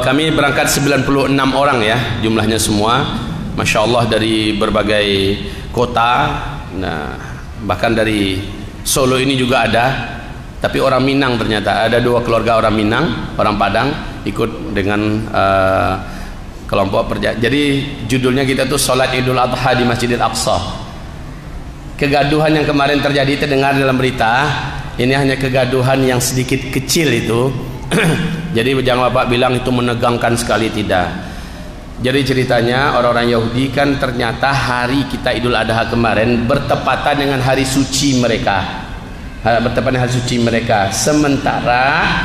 kami berangkat 96 orang ya jumlahnya semua, Masya Allah, dari berbagai kota. Nah, bahkan dari Solo ini juga ada Tapi orang Minang ternyata ada 2 keluarga orang Minang, orang Padang ikut dengan kelompok jadi judulnya kita tuh sholat Idul Adha di Masjidil Aqsa. Kegaduhan yang kemarin terjadi terdengar dalam berita, ini hanya kegaduhan yang sedikit kecil itu. Jadi jangan Bapak bilang itu menegangkan sekali, tidak. Jadi ceritanya orang-orang Yahudi kan ternyata hari kita Idul Adha kemarin bertepatan dengan hari suci mereka, bertepatan dengan hari suci mereka. Sementara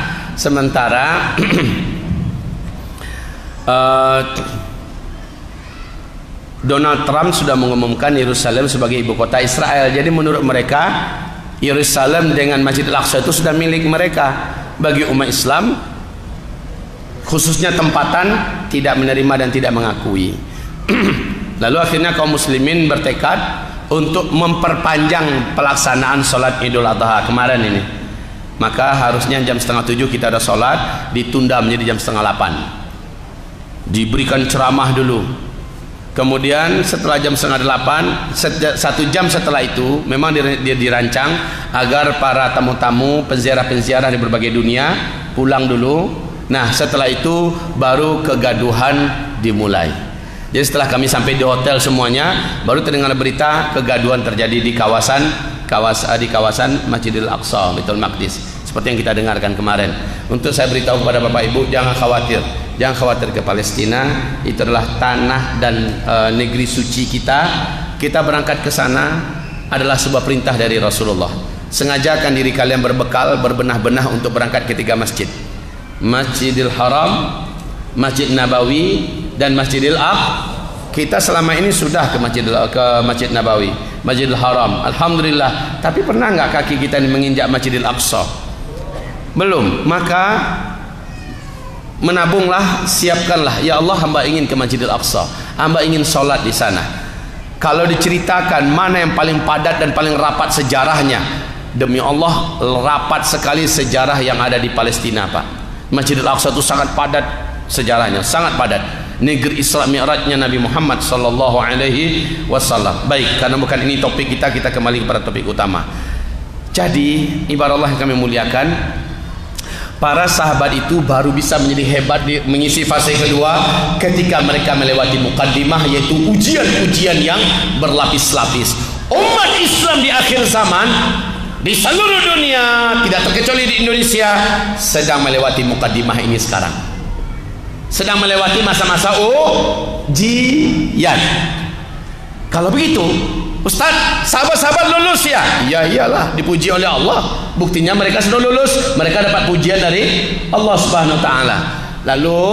Donald Trump sudah mengumumkan Yerusalem sebagai ibu kota Israel. Jadi menurut mereka Yerusalem dengan Masjid Al-Aqsa itu sudah milik mereka. Bagi umat Islam khususnya tempatan tidak menerima dan tidak mengakui. Lalu akhirnya kaum muslimin bertekad untuk memperpanjang pelaksanaan sholat Idul Adha kemarin ini. Maka harusnya jam 6:30 kita ada sholat, ditunda menjadi jam 7:30. Diberikan ceramah dulu. Kemudian setelah jam 7:30, 1 jam setelah itu memang dia dirancang agar para tamu-tamu penziarah-penziarah di berbagai dunia pulang dulu. Nah setelah itu baru kegaduhan dimulai. Jadi setelah kami sampai di hotel semuanya, baru terdengar berita kegaduhan terjadi di kawasan Masjidil Aqsa, Baitul Maqdis, seperti yang kita dengarkan kemarin. Untuk saya beritahu kepada Bapak Ibu, jangan khawatir ke Palestina. Itu adalah tanah dan negeri suci kita. Kita berangkat ke sana adalah sebuah perintah dari Rasulullah. Sengajakan diri kalian berbekal, berbenah-benah untuk berangkat ke 3 masjid: Masjidil Haram, Masjid Nabawi, dan Masjidil Aqsa. Kita selama ini sudah ke Masjid Nabawi, Masjidil Haram, alhamdulillah. Tapi pernah nggak kaki kita ini menginjak Masjidil Aqsa? Belum. Maka menabunglah, siapkanlah. Ya Allah, hamba ingin ke Masjidil Aqsa, hamba ingin sholat di sana. Kalau diceritakan mana yang paling padat dan paling rapat sejarahnya, demi Allah rapat sekali sejarah yang ada di Palestina, Pak. Masjidil Aqsa itu sangat padat sejarahnya, sangat padat. Negeri Isra Mi'rajnya Nabi Muhammad sallallahu alaihi wasallam. Baik, karena bukan ini topik kita kembali kepada topik utama. Jadi ibarat Allah yang kami muliakan, para sahabat itu baru bisa menjadi hebat mengisi fase kedua ketika mereka melewati mukaddimah, yaitu ujian-ujian yang berlapis-lapis. Umat Islam di akhir zaman di seluruh dunia, tidak terkecuali di Indonesia, sedang melewati mukaddimah ini sekarang. Sedang melewati masa-masa ujian. Kalau begitu, Ustaz, sahabat-sahabat lulus ya? Ya iyalah, dipuji oleh Allah. Buktinya mereka sudah lulus, mereka dapat pujian dari Allah Subhanahu wa taala. Lalu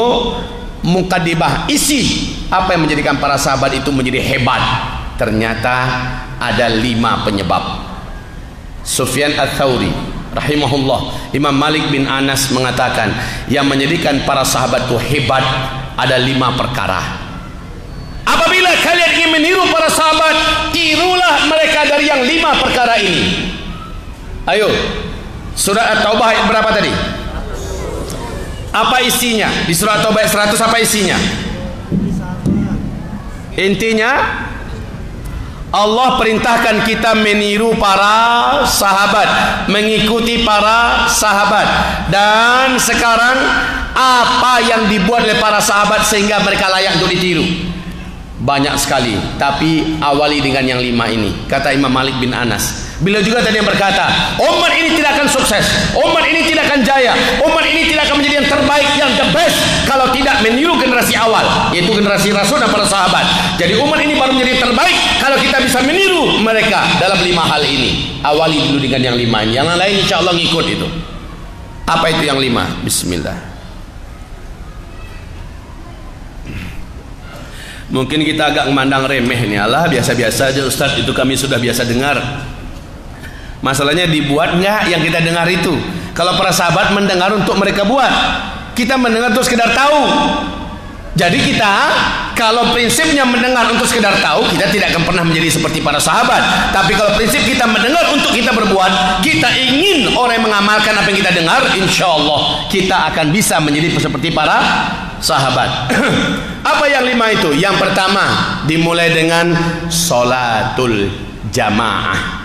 mukaddimah, isi apa yang menjadikan para sahabat itu menjadi hebat? Ternyata ada 5 penyebab. Sufyan Ats-Tsauri rahimahullah, Imam Malik bin Anas mengatakan yang menjadikan para sahabat itu hebat ada 5 perkara. Apabila kalian ingin meniru para sahabat, tirulah mereka dari yang 5 perkara ini. Ayo, surah At-Taubah ayat berapa tadi? Apa isinya? Di surah At-Taubah ayat 100 apa isinya? Intinya Allah perintahkan kita meniru para sahabat, mengikuti para sahabat. Dan sekarang apa yang dibuat oleh para sahabat sehingga mereka layak untuk ditiru? Banyak sekali, tapi awali dengan yang 5 ini. Kata Imam Malik bin Anas. Beliau juga tadi yang berkata, umat ini tidak akan sukses, umat ini tidak akan jaya, umat ini tidak akan menjadi yang terbaik, yang the best kalau tidak meniru generasi awal, yaitu generasi Rasul dan para sahabat. Jadi umat ini baru menjadi terbaik kalau kita bisa meniru mereka dalam 5 hal ini. Awali dulu dengan yang 5 ini, yang lain insya Allah ngikut itu. Apa itu yang 5? Bismillah. Mungkin kita agak memandang remeh nih, Allah biasa-biasa aja Ustaz, itu kami sudah biasa dengar. Masalahnya dibuat nggak yang kita dengar itu? Kalau para sahabat mendengar untuk mereka buat, kita mendengar untuk sekedar tahu. Jadi kita kalau prinsipnya mendengar untuk sekedar tahu, kita tidak akan pernah menjadi seperti para sahabat. Tapi kalau prinsip kita mendengar untuk kita berbuat, kita ingin orang yang mengamalkan apa yang kita dengar, insya Allah kita akan bisa menjadi seperti para sahabat. Apa yang 5 itu? Yang pertama, dimulai dengan sholatul jamaah.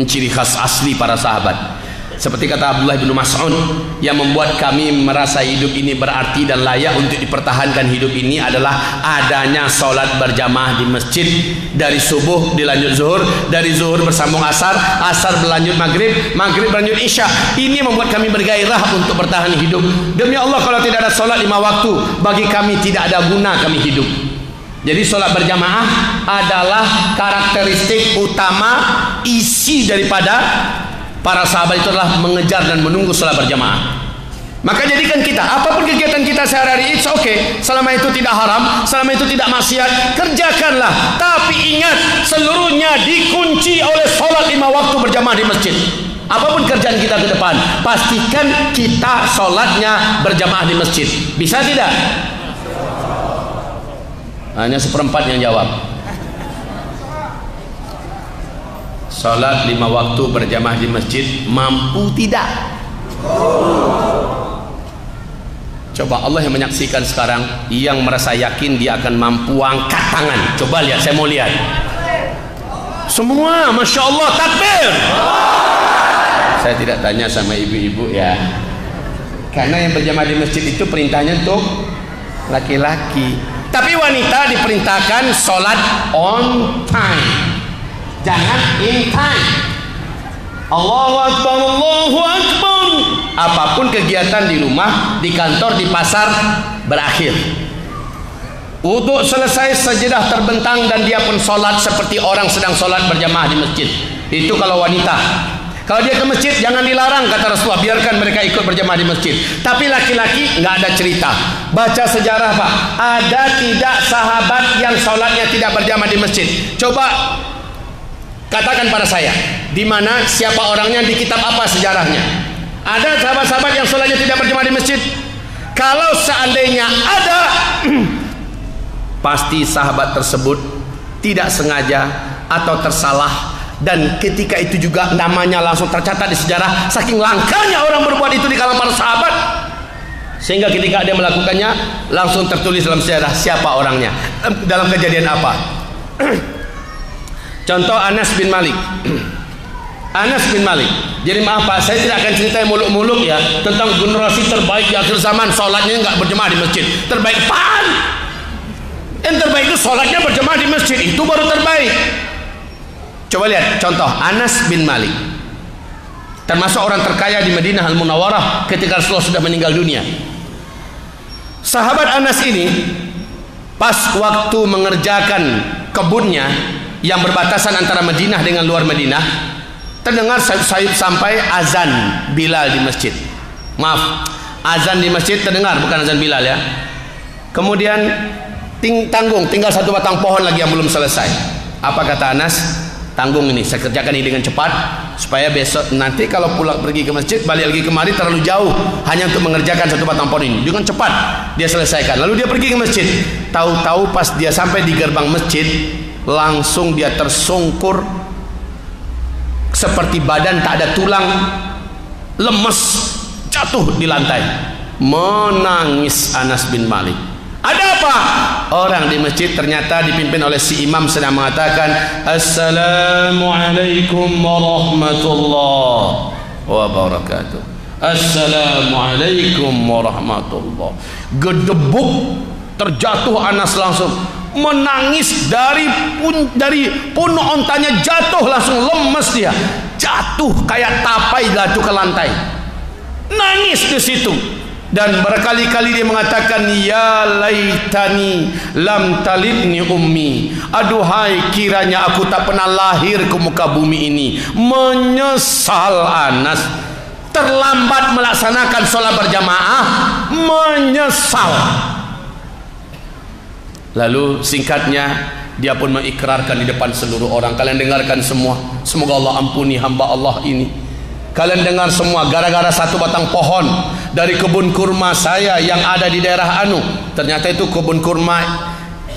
ciri khas asli para sahabat. Seperti kata Abdullah bin Mas'ud, yang membuat kami merasa hidup ini berarti dan layak untuk dipertahankan hidup ini adalah adanya solat berjamaah di masjid. Dari subuh dilanjut zuhur, dari zuhur bersambung asar, asar berlanjut maghrib, maghrib berlanjut isya. Ini membuat kami bergairah untuk bertahan hidup. Demi Allah, kalau tidak ada solat 5 waktu, bagi kami tidak ada guna kami hidup. Jadi solat berjamaah adalah karakteristik utama, isi daripada para sahabat itu adalah mengejar dan menunggu salat berjamaah. Maka jadikan kita, apapun kegiatan kita sehari-hari, it's okay. Selama itu tidak haram, selama itu tidak maksiat, kerjakanlah. Tapi ingat, seluruhnya dikunci oleh salat 5 waktu berjamaah di masjid. Apapun kerjaan kita ke depan, pastikan kita salatnya berjamaah di masjid. Bisa tidak? Hanya 1/4 yang jawab. Salat 5 waktu berjamaah di masjid mampu tidak? Coba Allah yang menyaksikan sekarang, yang merasa yakin dia akan mampu, angkat tangan. Coba lihat, saya mau lihat. Semua, Masya Allah, takbir. Saya tidak tanya sama ibu-ibu ya, karena yang berjamaah di masjid itu perintahnya untuk laki-laki. Tapi wanita diperintahkan sholat on time, jangan in time. Allahu Akbar, Allahu Akbar. Apapun kegiatan di rumah, di kantor, di pasar, berakhir. Wudhu selesai, sajadah terbentang, dan dia pun sholat seperti orang sedang sholat berjamaah di masjid. Itu kalau wanita. Kalau dia ke masjid, jangan dilarang, kata Rasulullah, biarkan mereka ikut berjamaah di masjid. Tapi laki-laki nggak ada cerita. Baca sejarah Pak, ada tidak sahabat yang sholatnya tidak berjamaah di masjid? Coba katakan pada saya, di mana, siapa orangnya, di kitab apa sejarahnya? Ada sahabat-sahabat yang sholatnya tidak berjamaah di masjid? Kalau seandainya ada, pasti sahabat tersebut tidak sengaja atau tersalah, dan ketika itu juga namanya langsung tercatat di sejarah, saking langkanya orang berbuat itu di kalangan para sahabat, sehingga ketika dia melakukannya langsung tertulis dalam sejarah siapa orangnya, dalam kejadian apa. Contoh Anas bin Malik. Anas bin Malik. Jadi maaf Pak, saya tidak akan cerita muluk-muluk ya tentang generasi terbaik di akhir zaman, sholatnya nggak berjemaah di masjid. Terbaik pan? Yang terbaik itu sholatnya berjemaah di masjid, itu baru terbaik. Coba lihat contoh Anas bin Malik, termasuk orang terkaya di Madinah Al-Munawwarah ketika Rasulullah sudah meninggal dunia. Sahabat Anas ini pas waktu mengerjakan kebunnya yang berbatasan antara Madinah dengan luar Madinah, terdengar sayup sampai azan Bilal di masjid. Maaf, azan di masjid terdengar, bukan azan Bilal ya. Kemudian tinggal satu batang pohon lagi yang belum selesai. Apa kata Anas? Tanggung ini, saya kerjakan ini dengan cepat supaya besok nanti kalau pulang pergi ke masjid, balik lagi kemari terlalu jauh hanya untuk mengerjakan satu batang pohon ini. Dengan cepat dia selesaikan. Lalu dia pergi ke masjid. Tahu-tahu pas dia sampai di gerbang masjid, langsung dia tersungkur seperti badan tak ada tulang, lemes, jatuh di lantai, menangis Anas bin Malik. Ada apa? Orang di masjid ternyata dipimpin oleh si imam sedang mengatakan Assalamualaikum warahmatullahi wabarakatuh. Assalamualaikum warahmatullahi. Gedebuk, terjatuh Anas langsung menangis, dari punuk ontanya jatuh, langsung lemes dia, jatuh kayak tapai, jatuh ke lantai, nangis di situ. Dan berkali-kali dia mengatakan ya laitani lam talidni ummi, aduhai kiranya aku tak pernah lahir ke muka bumi ini. Menyesal Anas, terlambat melaksanakan sholat berjamaah, menyesal. Lalu singkatnya dia pun mengikrarkan di depan seluruh orang. Kalian dengarkan semua, semoga Allah ampuni hamba Allah ini. Kalian dengar semua, gara-gara satu batang pohon dari kebun kurma saya yang ada di daerah Anu. Ternyata itu kebun kurma,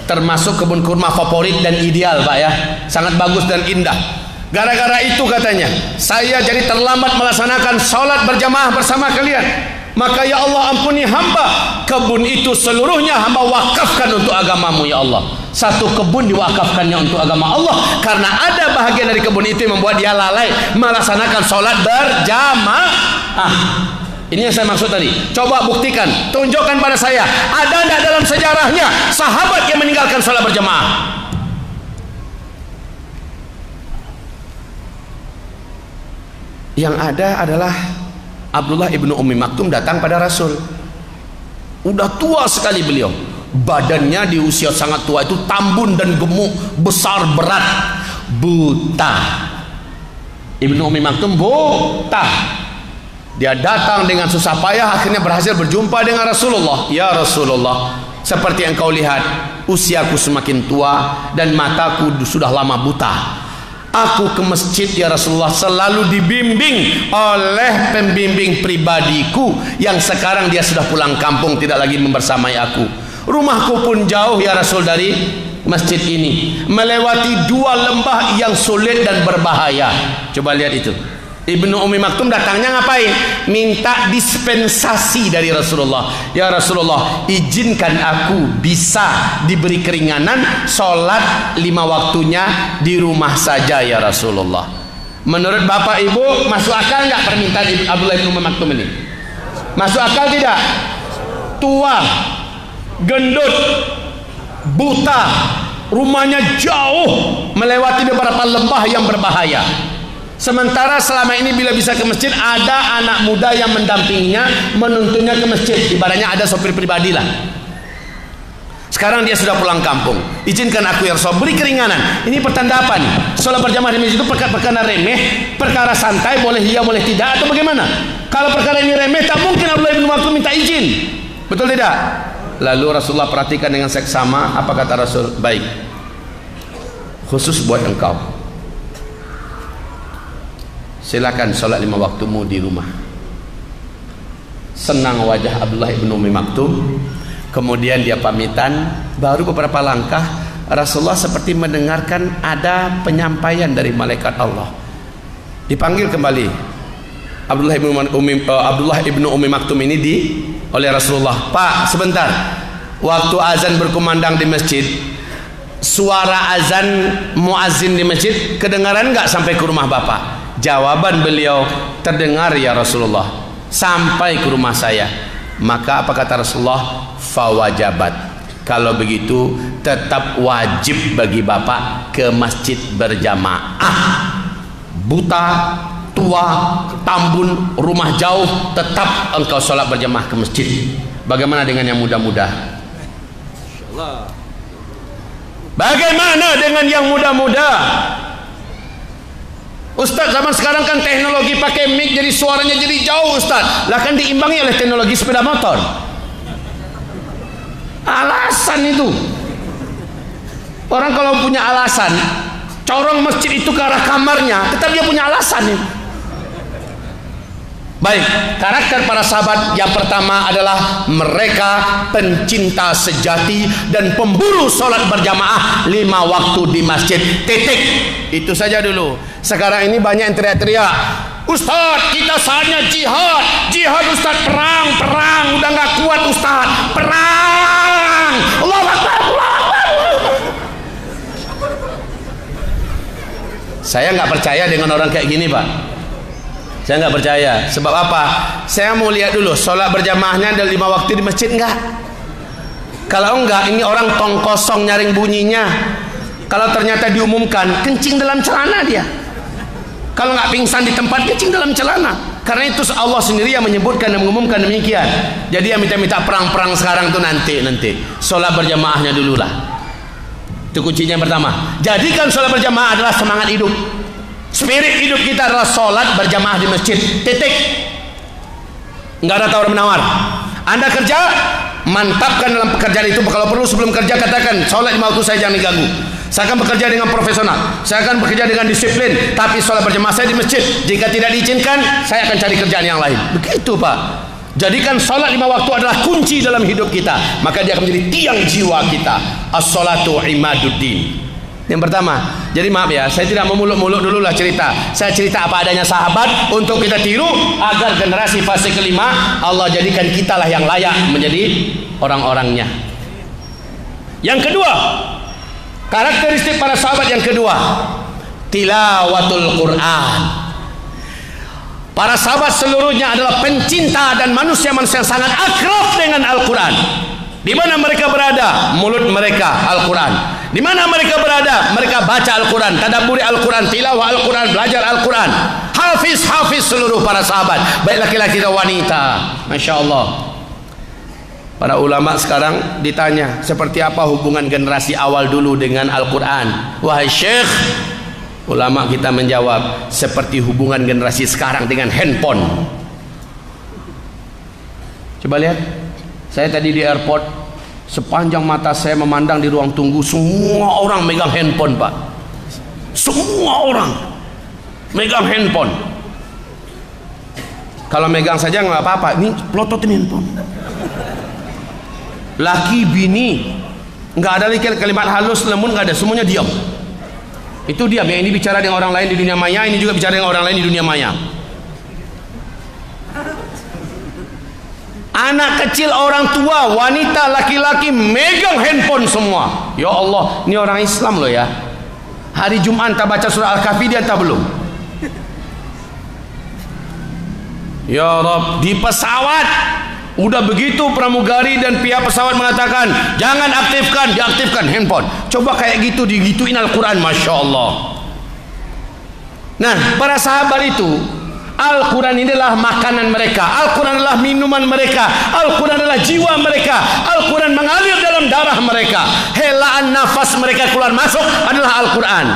termasuk kebun kurma favorit dan ideal Pak ya, sangat bagus dan indah. Gara-gara itu katanya saya jadi terlambat melaksanakan sholat berjamaah bersama kalian. Maka ya Allah ampuni hamba, kebun itu seluruhnya hamba wakafkan untuk agamamu ya Allah. Satu kebun diwakafkannya untuk agama Allah, karena ada bahagian dari kebun itu yang membuat dia lalai melaksanakan sholat berjamaah. Ini yang saya maksud tadi. Coba buktikan, tunjukkan pada saya, ada tidak dalam sejarahnya sahabat yang meninggalkan sholat berjamaah? Yang ada adalah Abdullah ibnu Ummi Maktum datang pada Rasul. Udah tua sekali beliau, badannya di usia sangat tua itu tambun dan gemuk, besar, berat, buta. Ibnu Ummi Maktum buta. Dia datang dengan susah payah, akhirnya berhasil berjumpa dengan Rasulullah. Ya Rasulullah, seperti yang kau lihat, usiaku semakin tua dan mataku sudah lama buta. Aku ke masjid ya Rasulullah selalu dibimbing oleh pembimbing pribadiku yang sekarang dia sudah pulang kampung, tidak lagi membersamai aku. Rumahku pun jauh ya Rasul dari masjid ini, melewati 2 lembah yang sulit dan berbahaya. Coba lihat itu. Ibnu Ummi Maktum datangnya ngapain? Minta dispensasi dari Rasulullah. Ya Rasulullah, izinkan aku bisa diberi keringanan, sholat 5 waktunya di rumah saja ya Rasulullah. Menurut bapak ibu, masuk akal nggak permintaan Abdullah bin Ummi Maktum ini? Masuk akal tidak? Tua, gendut, buta, rumahnya jauh, melewati beberapa lembah yang berbahaya. Sementara selama ini bila bisa ke masjid, ada anak muda yang mendampinginya, menuntunnya ke masjid. Ibaratnya ada sopir pribadi lah. Sekarang dia sudah pulang kampung. Izinkan aku ya Rasul, beri keringanan. Ini pertanda apa nih? Sholat berjamaah di masjid itu perkara remeh, perkara santai, boleh iya boleh tidak, atau bagaimana? Kalau perkara ini remeh, tak mungkin Abdullah bin Maktum minta izin. Betul tidak? Lalu Rasulullah perhatikan dengan seksama. Apa kata Rasul? Baik, khusus buat engkau, silakan sholat 5 waktumu di rumah. Senang wajah Abdullah ibn Ummi Maktum. Kemudian dia pamitan. Baru beberapa langkah Rasulullah seperti mendengarkan ada penyampaian dari malaikat Allah. Dipanggil kembali Abdullah ibn Ummi Maktum ini oleh Rasulullah. Pak, sebentar, waktu azan berkumandang di masjid, suara azan muazzin di masjid kedengaran nggak sampai ke rumah bapak? Jawaban beliau, terdengar ya Rasulullah, sampai ke rumah saya. Maka apa kata Rasulullah? Fawajabat, kalau begitu tetap wajib bagi bapak ke masjid berjamaah. Buta, tua, tambun, rumah jauh, tetap engkau sholat berjamaah ke masjid. Bagaimana dengan yang muda-muda? Bagaimana dengan yang muda-muda? Ustaz, zaman sekarang kan teknologi pakai mic, jadi suaranya jadi jauh Ustaz. Lah kan diimbangi oleh teknologi sepeda motor. Alasan itu. Orang kalau punya alasan, corong masjid itu ke arah kamarnya, tetap dia punya alasan itu. Baik, karakter para sahabat yang pertama adalah mereka pencinta sejati dan pemburu sholat berjamaah 5 waktu di masjid. Titik. Itu saja dulu. Sekarang ini banyak yang teriak-teriak, Ustaz, kita saatnya jihad. Jihad Ustaz, perang. Udah gak kuat Ustaz, perang. Allahu Akbar, Allahu Akbar. Saya gak percaya dengan orang kayak gini, Pak. Saya nggak percaya. Sebab apa? Saya mau lihat dulu sholat berjamaahnya ada 5 waktu di masjid enggak? Kalau enggak, ini orang tong kosong nyaring bunyinya. Kalau ternyata diumumkan, kencing dalam celana dia. Kalau nggak pingsan di tempat, kencing dalam celana. Karena itu Allah sendiri yang menyebutkan dan mengumumkan demikian. Jadi yang minta-minta perang-perang sekarang tuh nanti. Sholat berjamaahnya dulu lah. Itu kuncinya yang pertama. Jadikan sholat berjamaah adalah semangat hidup. Spirit hidup kita adalah sholat berjamaah di masjid. Titik. Nggak ada tawar menawar. Anda kerja, mantapkan dalam pekerjaan itu. Kalau perlu sebelum kerja katakan, sholat 5 waktu saya jangan diganggu. Saya akan bekerja dengan profesional, saya akan bekerja dengan disiplin, tapi sholat berjamaah saya di masjid. Jika tidak diizinkan, saya akan cari kerjaan yang lain. Begitu Pak. Jadikan sholat 5 waktu adalah kunci dalam hidup kita, maka dia akan menjadi tiang jiwa kita. As-sholatu imaduddin. Yang pertama, jadi maaf ya, saya tidak memuluk-muluk dulu lah cerita. Saya cerita apa adanya sahabat untuk kita tiru, agar generasi fase kelima Allah jadikan kitalah yang layak menjadi orang-orangnya. Yang kedua, Karakteristik para sahabat yang kedua, tilawatul Quran. Para sahabat seluruhnya adalah pencinta dan manusia-manusia yang sangat akrab dengan Al-Quran. Di mana mereka berada, mulut mereka Al-Quran. Di mana mereka berada, mereka baca Al-Quran, tadabburi Al-Quran, tilawah Al-Quran, belajar Al-Quran. Hafiz seluruh para sahabat, baik laki-laki dan wanita. Masya Allah. Para ulama sekarang ditanya, seperti apa hubungan generasi awal dulu dengan Al-Quran? Wahai Syekh, ulama kita menjawab, seperti hubungan generasi sekarang dengan handphone. Coba lihat, saya tadi di airport, sepanjang mata saya memandang di ruang tunggu, semua orang megang handphone, Pak. Semua orang megang handphone. Kalau megang saja nggak apa-apa, ini pelototin handphone. Laki bini nggak ada lagi kalimat halus, lembut, nggak ada, semuanya diam. Itu diam. Yang ini bicara dengan orang lain di dunia maya, ini juga bicara dengan orang lain di dunia maya. Anak kecil, orang tua, wanita, laki-laki megang handphone semua. Ya Allah, ini orang Islam loh ya. Hari Jumat tak baca surah Al-Kahfi, dia tak belum. Ya Rabb, di pesawat udah begitu pramugari dan pihak pesawat mengatakan jangan aktifkan, diaktifkan handphone. Coba kayak gitu digituin Al-Quran, Masya Allah. Nah, para sahabat itu, Al-Quran ini adalah makanan mereka, Al-Quran adalah minuman mereka, Al-Quran adalah jiwa mereka, Al-Quran mengalir dalam darah mereka, helaan nafas mereka keluar masuk adalah Al-Quran.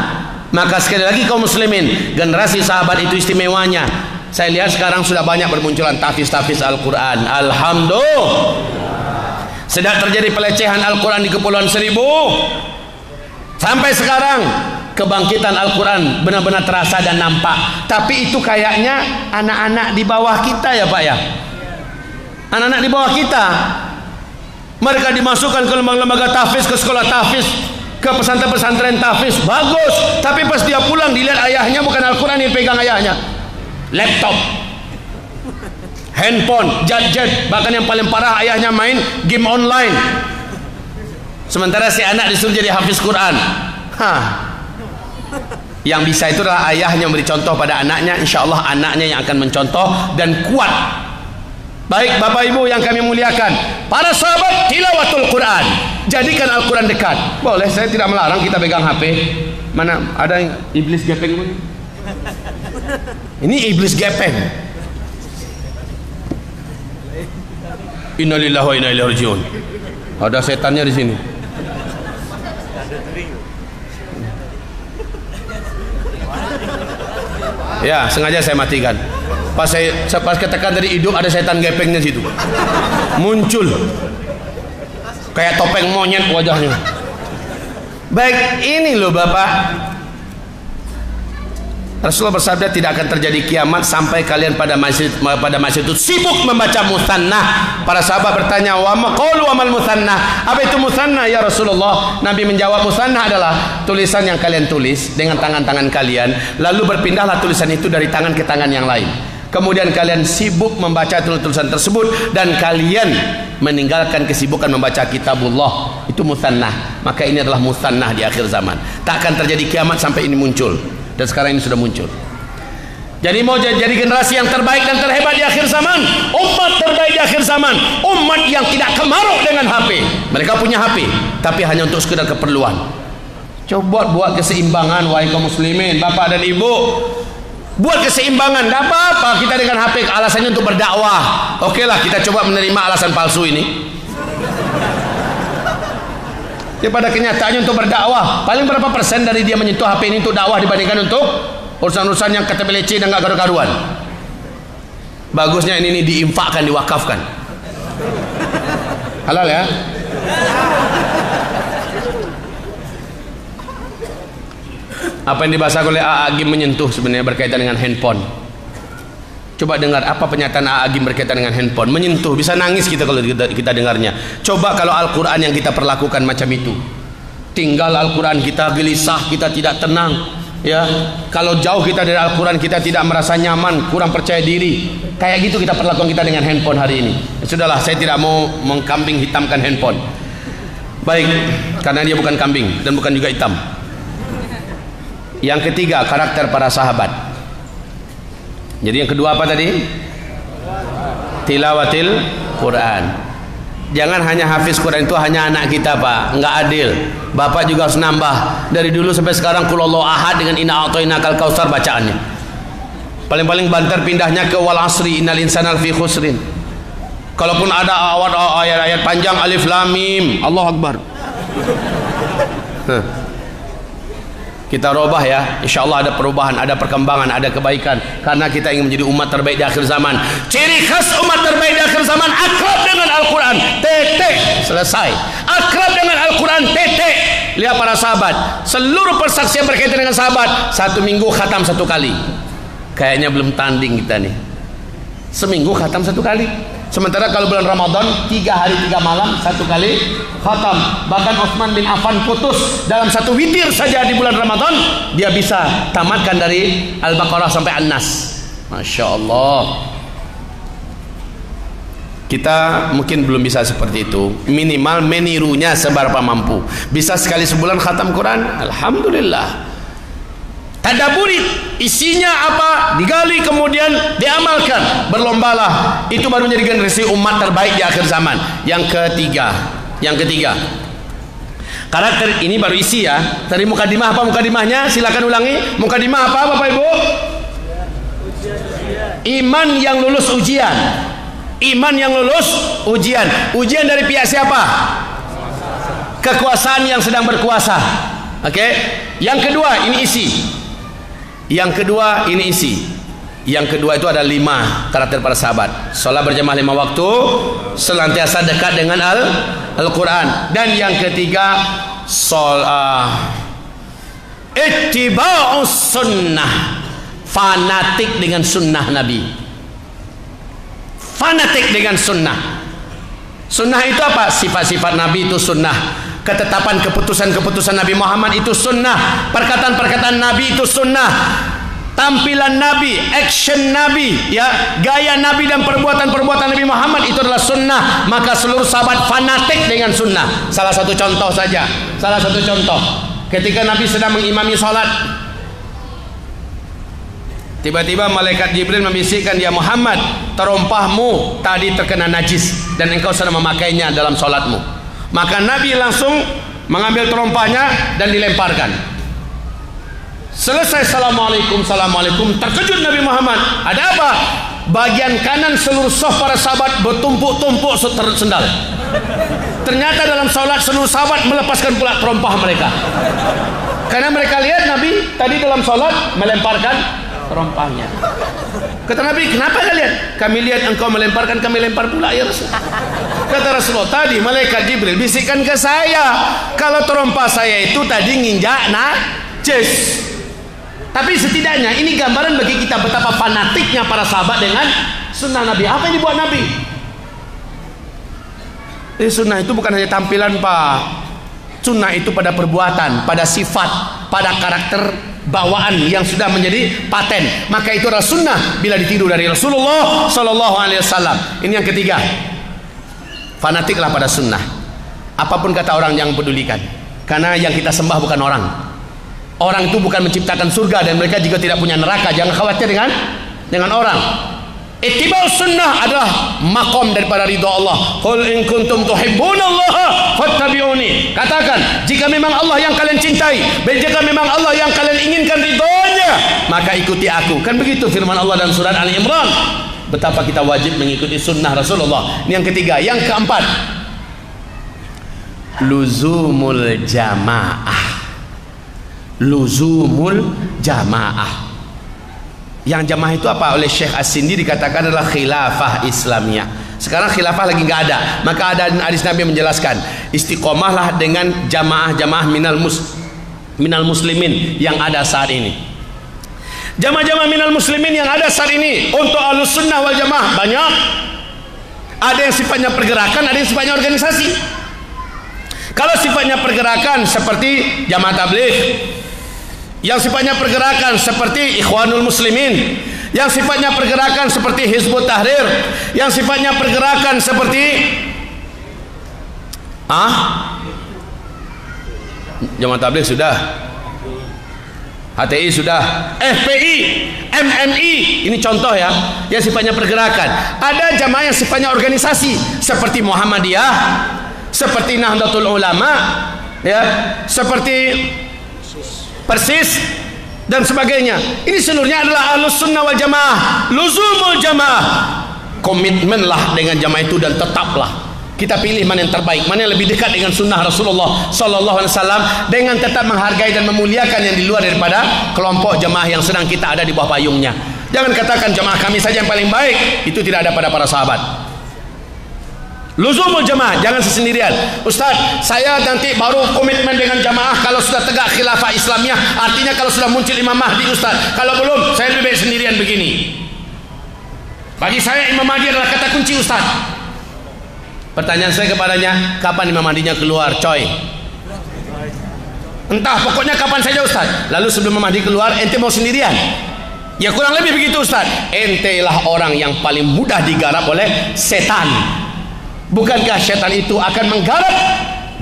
Maka sekali lagi kaum muslimin, generasi sahabat itu istimewanya. Saya lihat sekarang sudah banyak bermunculan tahfiz Al-Quran. Alhamdulillah. Sedang terjadi pelecehan Al-Quran di Kepulauan Seribu. Sampai sekarang kebangkitan Al-Quran benar-benar terasa dan nampak. Tapi itu kayaknya anak-anak di bawah kita ya Pak ya. Anak-anak di bawah kita, mereka dimasukkan ke lembaga-lembaga tahfiz, ke sekolah tahfiz, ke pesantren-pesantren tahfiz, bagus. Tapi pas dia pulang dilihat ayahnya bukan Al-Quran yang pegang ayahnya, laptop, handphone, gadget. Bahkan yang paling parah, ayahnya main game online, sementara si anak disuruh jadi hafiz Quran. Yang bisa itu adalah ayahnya memberi contoh pada anaknya. Insya Allah anaknya yang akan mencontoh dan kuat. Baik Bapak Ibu yang kami muliakan, para sahabat tilawatul Quran, jadikan Al-Quran dekat. Boleh, saya tidak melarang kita pegang HP. Mana ada yang iblis gepeng pun? Ini iblis gepeng. Innalillahi wa inna ilaihi rajiun. Ada setannya di sini. Ya, sengaja saya matikan. Pas ketekan tadi hidup, ada setan gepengnya situ. Muncul. Kayak topeng monyet wajahnya. Baik, ini loh Bapak. Rasulullah bersabda, tidak akan terjadi kiamat sampai kalian pada masjid itu sibuk membaca musannah. Para sahabat bertanya, wa mal musannah? Apa itu musannah ya Rasulullah? Nabi menjawab, musannah adalah tulisan yang kalian tulis dengan tangan-tangan kalian, lalu berpindahlah tulisan itu dari tangan ke tangan yang lain. Kemudian kalian sibuk membaca tulisan tersebut dan kalian meninggalkan kesibukan membaca kitabullah. Itu musannah. Maka ini adalah musannah di akhir zaman. Tak akan terjadi kiamat sampai ini muncul. Dan sekarang ini sudah muncul. Jadi mau jadi generasi yang terbaik dan terhebat di akhir zaman, umat terbaik di akhir zaman, umat yang tidak kemaruk dengan HP. Mereka punya HP, tapi hanya untuk sekedar keperluan. Coba buat keseimbangan, wahai kaum muslimin, bapak dan ibu. Buat keseimbangan, tidak apa-apa kita dengan HP, alasannya untuk berdakwah. Oke lah, kita coba menerima alasan palsu ini. Pada kenyataannya untuk berdakwah, paling berapa persen dari dia menyentuh HP ini untuk dakwah dibandingkan untuk urusan-urusan yang KTPLC dan gak karu-karuan. Bagusnya ini diinfakkan, diwakafkan. Halal ya. Apa yang dibahas oleh Agim menyentuh sebenarnya berkaitan dengan handphone. Coba dengar apa pernyataan Agim berkaitan dengan handphone. Menyentuh, bisa nangis kita kalau kita dengarnya. Coba kalau Al-Quran yang kita perlakukan macam itu. Tinggal Al-Quran kita gelisah, kita tidak tenang. Ya, kalau jauh kita dari Al-Quran kita tidak merasa nyaman, kurang percaya diri. Kayak gitu kita perlakukan kita dengan handphone hari ini. Sudahlah, saya tidak mau mengkambing hitamkan handphone. Baik, karena dia bukan kambing dan bukan juga hitam. Yang ketiga, karakter para sahabat. Jadi yang kedua apa tadi? Tilawatil Quran. Jangan hanya hafiz Quran itu hanya anak kita, Pak. Enggak adil. Bapak juga harus nambah. Dari dulu sampai sekarang Qul ahad dengan inna a'tainakal kautsar bacaannya. Paling-paling banter pindahnya ke wal asri innal insana lafi khusrin. Kalaupun ada ayat-ayat panjang alif lam mim, Allahu Akbar. Kita robah ya, insyaallah ada perubahan, ada perkembangan, ada kebaikan, karena kita ingin menjadi umat terbaik di akhir zaman. Ciri khas umat terbaik di akhir zaman, akrab dengan Al-Quran, titik, selesai. Akrab dengan Al-Quran, titik. Lihat para sahabat, seluruh persaksian berkaitan dengan sahabat, 1 minggu khatam 1 kali. Kayaknya belum tanding kita nih, seminggu khatam 1 kali. Sementara kalau bulan Ramadan 3 hari 3 malam 1 kali khatam. Bahkan Utsman bin Affan putus dalam 1 witir saja di bulan Ramadan, dia bisa tamatkan dari Al-Baqarah sampai An-Nas. Masya Allah. Kita mungkin belum bisa seperti itu, minimal menirunya seberapa mampu. Bisa sekali sebulan khatam Quran, alhamdulillah. Tadaburi isinya apa, digali kemudian diamalkan, berlombalah. Itu baru menjadi generasi umat terbaik di akhir zaman. Yang ketiga, karakter ini baru isi ya. Tadi mukadimah apa mukadimahnya? Silakan ulangi. Mukadimah apa Bapak Ibu? Iman yang lulus ujian. Iman yang lulus ujian. Ujian dari pihak siapa? Kekuasaan yang sedang berkuasa. Oke. Yang kedua ini isi. Yang kedua itu ada 5 karakter para sahabat. Salat berjamaah 5 waktu, senantiasa dekat dengan Al-Quran. Dan yang ketiga, ittiba'us sunnah, fanatik dengan sunnah Nabi. Fanatik dengan sunnah. Sunnah itu apa? Sifat-sifat Nabi itu sunnah. Ketetapan keputusan-keputusan Nabi Muhammad itu sunnah. Perkataan-perkataan Nabi itu sunnah. Tampilan Nabi, action Nabi, ya, gaya Nabi dan perbuatan-perbuatan Nabi Muhammad itu adalah sunnah. Maka seluruh sahabat fanatik dengan sunnah. Salah satu contoh saja. Ketika Nabi sedang mengimami salat, tiba-tiba malaikat Jibril membisikkan, "Ya Muhammad, terompahmu tadi terkena najis dan engkau sedang memakainya dalam salatmu." Maka Nabi langsung mengambil terompahnya dan dilemparkan. Selesai assalamualaikum, terkejut Nabi Muhammad. Ada apa? Bagian kanan seluruh saf para sahabat bertumpuk-tumpuk sendal. Ternyata dalam salat seluruh sahabat melepaskan pula terompah mereka. Karena mereka lihat Nabi tadi dalam salat melemparkan terompahnya. Kata Nabi, kenapa kalian? Kami lihat engkau melemparkan, kami lempar pula ya Rasul. Kata Rasulullah, tadi malaikat Jibril bisikkan ke saya, kalau terompah saya itu tadi nginjak najis. Tapi setidaknya ini gambaran bagi kita betapa fanatiknya para sahabat dengan sunnah Nabi. Apa yang dibuat Nabi? Sunnah itu bukan hanya tampilan, Pak. Sunnah itu pada perbuatan, pada sifat, pada karakter bawaan yang sudah menjadi paten. Maka itu adalah sunnah bila ditiru dari Rasulullah Sallallahu Alaihi Wasallam. Ini yang ketiga. Fanatiklah pada sunnah. Apapun kata orang yang pedulikan. Karena yang kita sembah bukan orang. Orang itu bukan menciptakan surga dan mereka juga tidak punya neraka. Jangan khawatir dengan orang. Ittiba'us sunnah adalah makom daripada ridha Allah. Qul in kuntum tuhibbunallaha fattabi'uni. Katakan, jika memang Allah yang kalian cintai, dan jika memang Allah yang kalian inginkan ridhonya, maka ikuti aku. Kan begitu firman Allah dalam surat Ali Imran. Betapa kita wajib mengikuti sunnah Rasulullah. Ini yang ketiga. Yang keempat, luzumul jamaah. Luzumul jamaah. Yang jamaah itu apa? Oleh Syekh As-Sindi dikatakan adalah khilafah Islamiyah. Sekarang khilafah lagi nggak ada. Maka ada hadis Nabi menjelaskan, istiqomahlah dengan jamaah-jamaah minal muslimin yang ada saat ini. Jamaah-jamaah minal muslimin yang ada saat ini untuk Ahlus Sunnah wal Jamaah banyak. Ada yang sifatnya pergerakan, ada yang sifatnya organisasi. Kalau sifatnya pergerakan seperti Jamaah Tabligh, yang sifatnya pergerakan seperti Ikhwanul Muslimin, yang sifatnya pergerakan seperti Hizbut Tahrir, yang sifatnya pergerakan seperti Jamaah Tabligh sudah, HTI sudah, FPI, MMI, ini contoh ya, yang sifatnya pergerakan. Ada jamaah yang sifatnya organisasi, seperti Muhammadiyah, seperti Nahdlatul Ulama, ya, seperti Persis dan sebagainya. Ini seluruhnya adalah Ahlus Sunnah wal Jamaah, luzumul jamaah. Komitmenlah dengan jamaah itu dan tetaplah. Kita pilih mana yang terbaik, mana yang lebih dekat dengan sunnah Rasulullah Sallallahu Alaihi Wasallam, dengan tetap menghargai dan memuliakan yang di luar daripada kelompok jamaah yang sedang kita ada di bawah payungnya. Jangan katakan jamaah kami saja yang paling baik, itu tidak ada pada para sahabat. Luzumul jamaah, jangan sesendirian. Ustaz, saya nanti baru komitmen dengan jamaah kalau sudah tegak khilafah Islamiyah, artinya kalau sudah muncul Imam Mahdi Ustaz. Kalau belum, saya lebih baik sendirian begini. Bagi saya Imam Mahdi adalah kata kunci Ustaz. Pertanyaan saya kepadanya, kapan Imam Mahdinya keluar, coy? Entah, pokoknya kapan saja Ustaz. Lalu sebelum Imam Mahdi keluar, ente mau sendirian? Ya kurang lebih begitu Ustaz. Ente lah orang yang paling mudah digarap oleh setan. Bukankah setan itu akan menggarap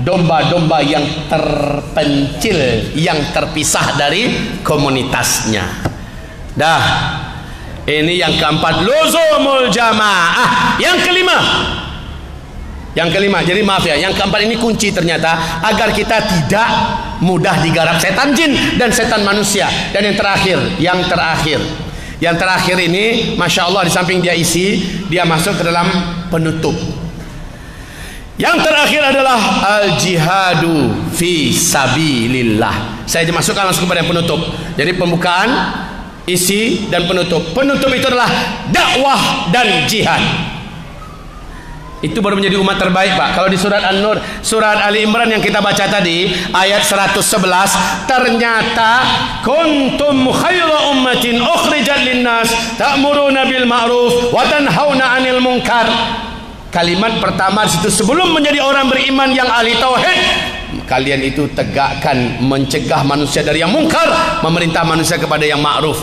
domba-domba yang terpencil, yang terpisah dari komunitasnya? Dah, ini yang keempat, luzumul jamaah. Yang kelima, jadi maaf ya, yang keempat ini kunci ternyata agar kita tidak mudah digarap setan jin dan setan manusia. Dan yang terakhir ini, masya Allah, di samping dia isi, dia masuk ke dalam penutup. Yang terakhir adalah al-jihadu fi sabilillah. Saya masukkan langsung kepada yang penutup. Jadi pembukaan, isi, dan penutup. Penutup itu adalah dakwah dan jihad. Itu baru menjadi umat terbaik, Pak. Kalau di surat An-Nur, surat Ali Imran yang kita baca tadi, ayat 111, ternyata kuntum khaira ummatin ukhrijat linnas ta'muruna bil ma'ruf wa tanhauna 'anil munkar. Kalimat pertama di situ, sebelum menjadi orang beriman yang ahli tauhid, kalian itu tegakkan, mencegah manusia dari yang mungkar, memerintah manusia kepada yang ma'ruf.